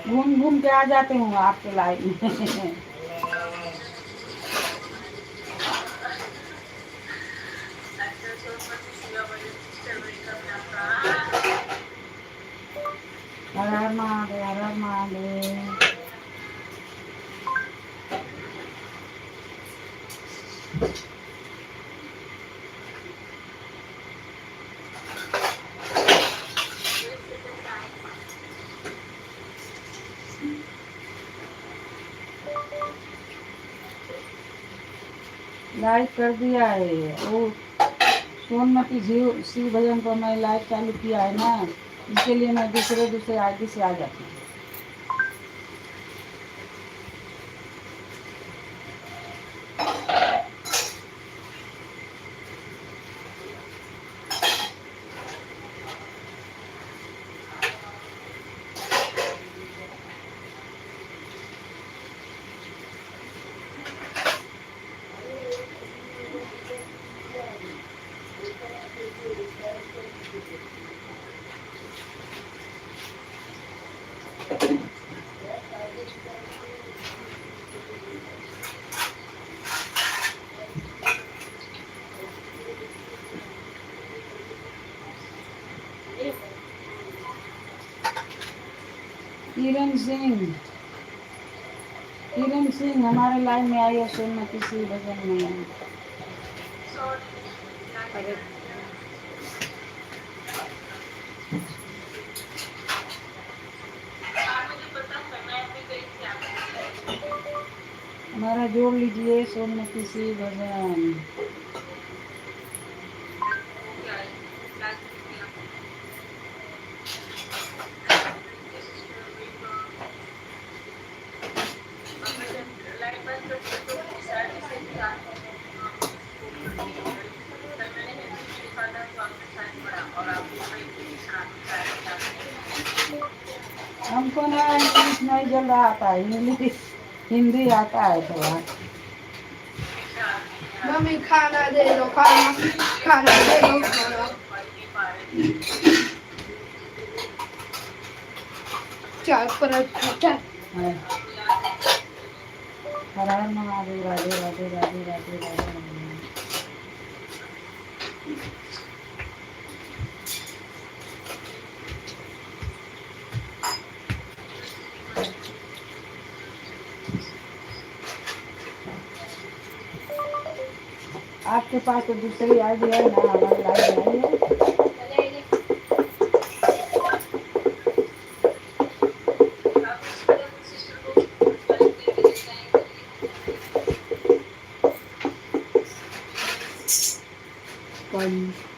घूम घूम के आ जाते हूँ आपके लाइन में हर हर महादेव हर हर महादेव लाइक कर दिया है वो सोनमती शिव भजन पर मैं लाइव चालू किया है ना इसके लिए मैं दूसरे आईडी से आ जाती हूँ किरण सिंह हमारे लाइन में आई है सोनमती शिव भजन में अरे हमारा जोड़ लीजिए सोनमती सी भजन। हमको ना इंग्लिश नहीं जल रहा आता, इंग्लिश हिंदी आता है थोड़ा। मम्मी खाना दे दो, खाना खाना दे दो, खाना। चाय पराठा। है। हर हर महादेव, राधे राधे राधे राधे राधे राधे। आपके पास तो दूसरी आईडी है ना, हमारी आईडी नहीं है।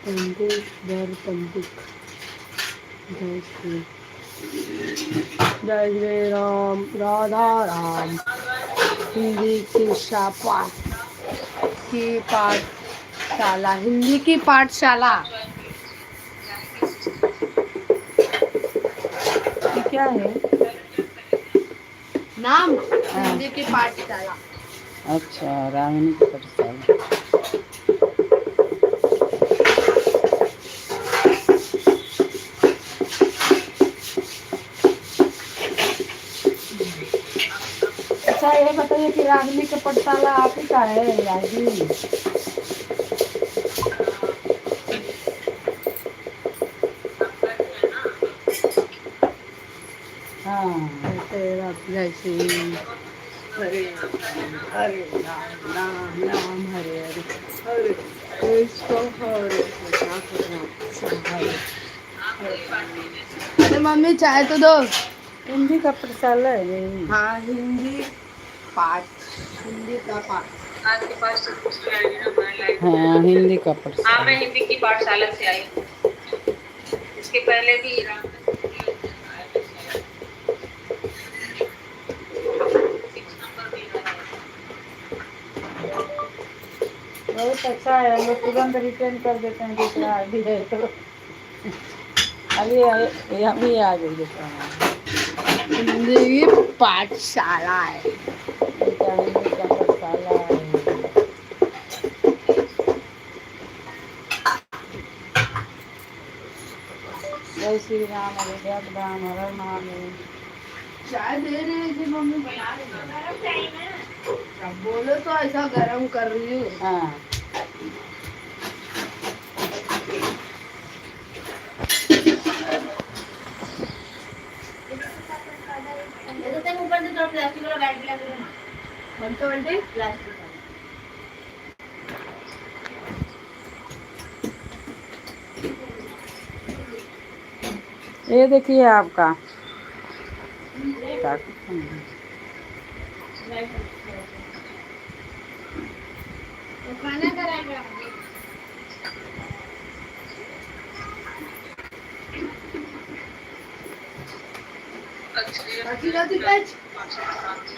पंडित दर पंडित जय श्री राम राधा राम। हिंदी की पाठशाला, हिंदी की पाठशाला। ये क्या है? नाम हिंदी की पाठशाला। अच्छा, रागिनी की पाठशाला। अच्छा ये बताइए कि रागिनी का पाठशाला आप ही का है आईडी? हाँ तेरा जैसे हरे राम राम राम हरे हरे, हरे कृष्ण हरे कृष्ण हरे। अरे मम्मी चाय तो दो। हिंदी का पाठशाला है यही। हाँ हिंदी पाठ, हिंदी का पाठ। आपके पास तो दूसरी आईडी ना, हमारी आईडी। हाँ, हिंदी का हाँ, पाठशाला। मैं हिंदी की पाठशाला से आई हूँ। इसके पहले भी बहुत अच्छा है, हम लोग तुरंत रिटर्न कर देते हैं दूसरा आईडी है तो। अभी आ गई देखा हिंदी पाठशाला है। हिंदी का पाठशाला है। जय श्री राम, हरे जय राम, हर हर महादेव। चाय दे रहे हैं कि मम्मी बना रही है? गरम चाहिए ना। अब बोलो तो ऐसा गरम कर रही हूँ। हाँ ऊपर से थोड़ा प्लास्टिक वाला बैग लग रहा है। बंटे प्लास्टिक वाला। ये देखिए आपका तो खाना कराएगा।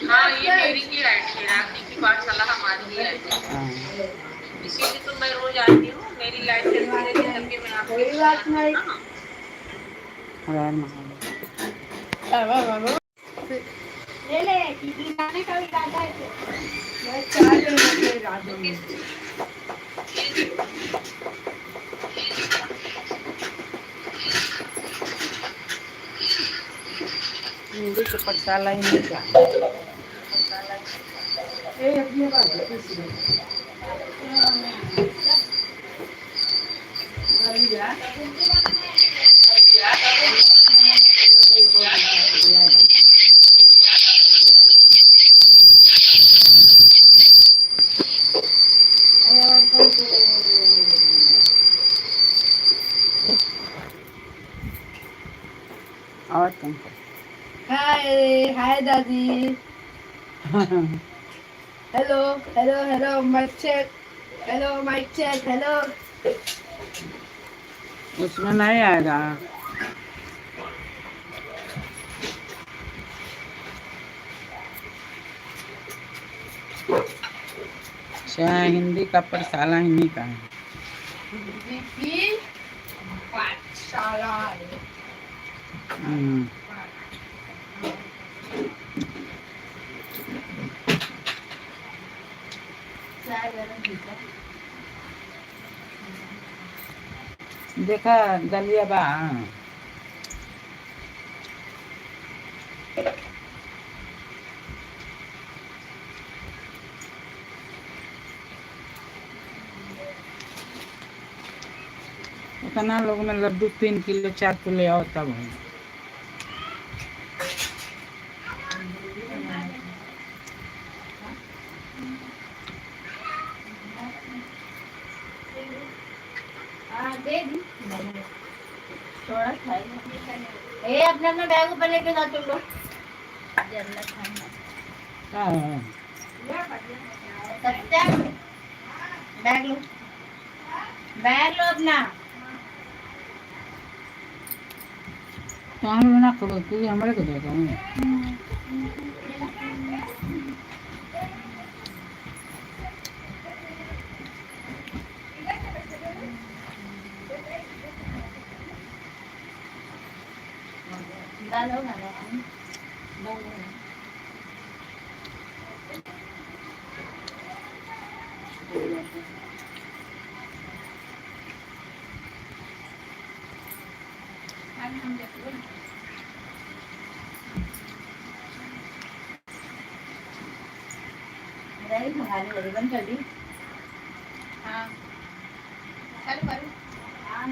हाँ, ये मेरी ही आईडी है, रागिनी की पाठशाला हमारी ही आईडी है। हाँ, इसीलिए तो मैं रोज आती हूँ, मेरी लाइफ चलती रहती है, तभी मैं आपको कोई बात नहीं। हाँ। हर हर महादेव। ले ले खाने का भी इरादा है तो। मैं चाय लेने का इरादा हूँ। हिंदी की पाठशाला ही नहीं क्या? ये अपने बात है किसी ने। आवाज कम कर. हाय दादी. Hello mike check. Hello mike check. Hello. उसमें नहीं आएगा. चाहे हिंदी का पाठशाला हिंदी का है. दीदी पाठशाला. हम्म. चाय गरम कीजिए. देखा दलिया बा. उतना लोग में लड्डू 3 किलो 4 किलो आओ तब है. हाँ दे दी. थोड़ा खाएगा. ए अपना अपना बैग ऊपर लेके जाओ तुम लोग. हाँ. सत्या बैग लो. बैग लो अपना. तो हम लोग ना करो तू हमारे को देगा. डालो ना. रही मंगाने वाली बंद कर दी. हाँ चालू करो. हाँ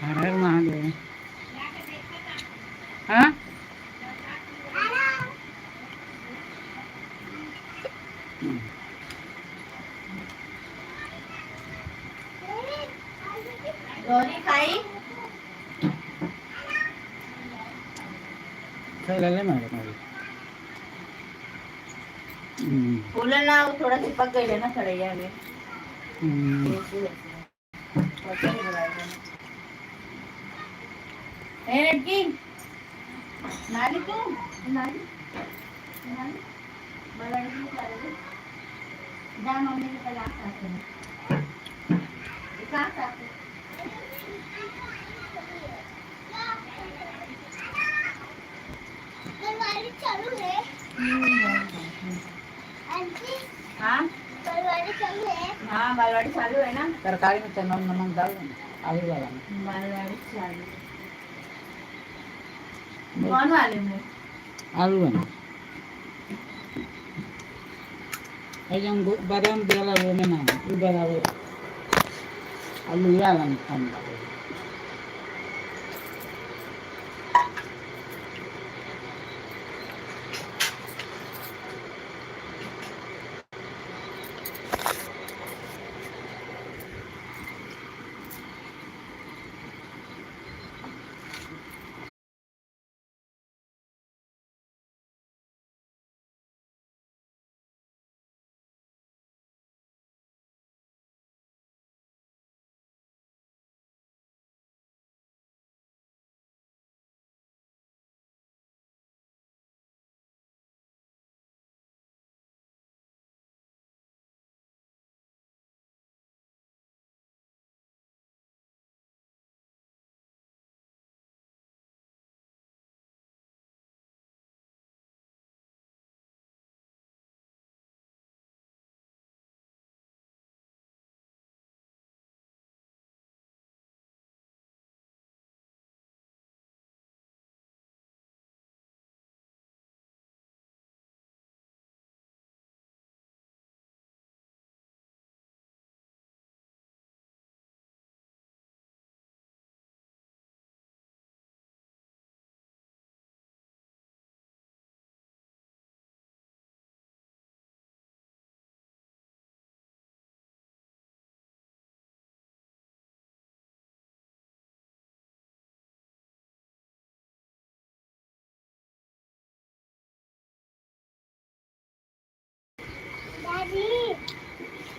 हर हर महादेव. हाँ. गौरी खाई. चल ले मारे मारे. फूलन ना वो थोड़ा चिपक गई है ना कढ़ैया में. ए लड़की नाली तू नाली नाली बड़ा लड़की का दे. जा मम्मी के पास आते हैं. कहाँ से आते हैं? परवारी चालू है. आंटी हाँ परवारी चालू है. हाँ बालवाड़ी चालू है ना. तरकारी में चना नमक डाल देना आलू वाला में. बालवाड़ी चालू. कौन वाले में? आलू वाला. एकदम बादाम वाला वो में ना उधर आवे आलू वाला में खाना.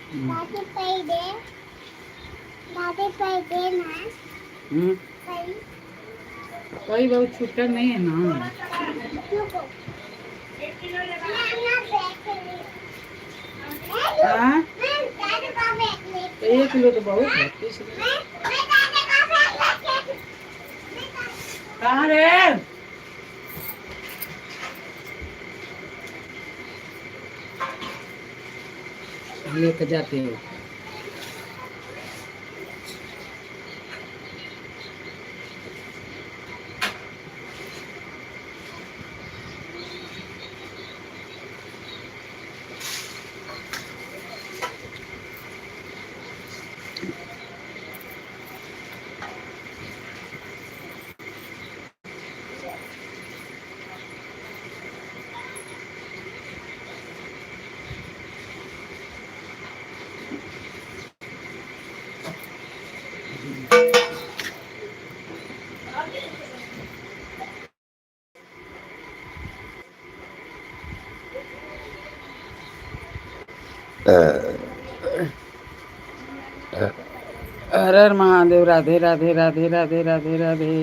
दादी पैसे दे, दादी पैसे दे ना, पैसे कोई बहुत छूटा नहीं है ना। रुको, ना बैग ले, हाँ दादी का बैग ले, 1 किलो तो बहुत है। 30 किलो। मैं दादी का बैग लेके, कहाँ रे? लेके जाते हो। हर हर महादेव। राधे राधे राधे राधे राधे राधे।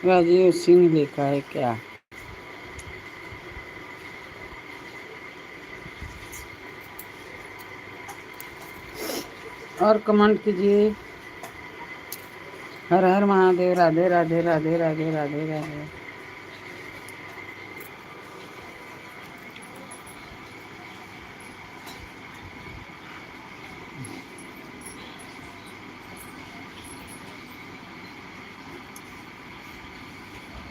राजीव सिंह लिखा है क्या? और कमेंट कीजिए। हर हर महादेव। राधे राधे राधे राधे राधे राधे।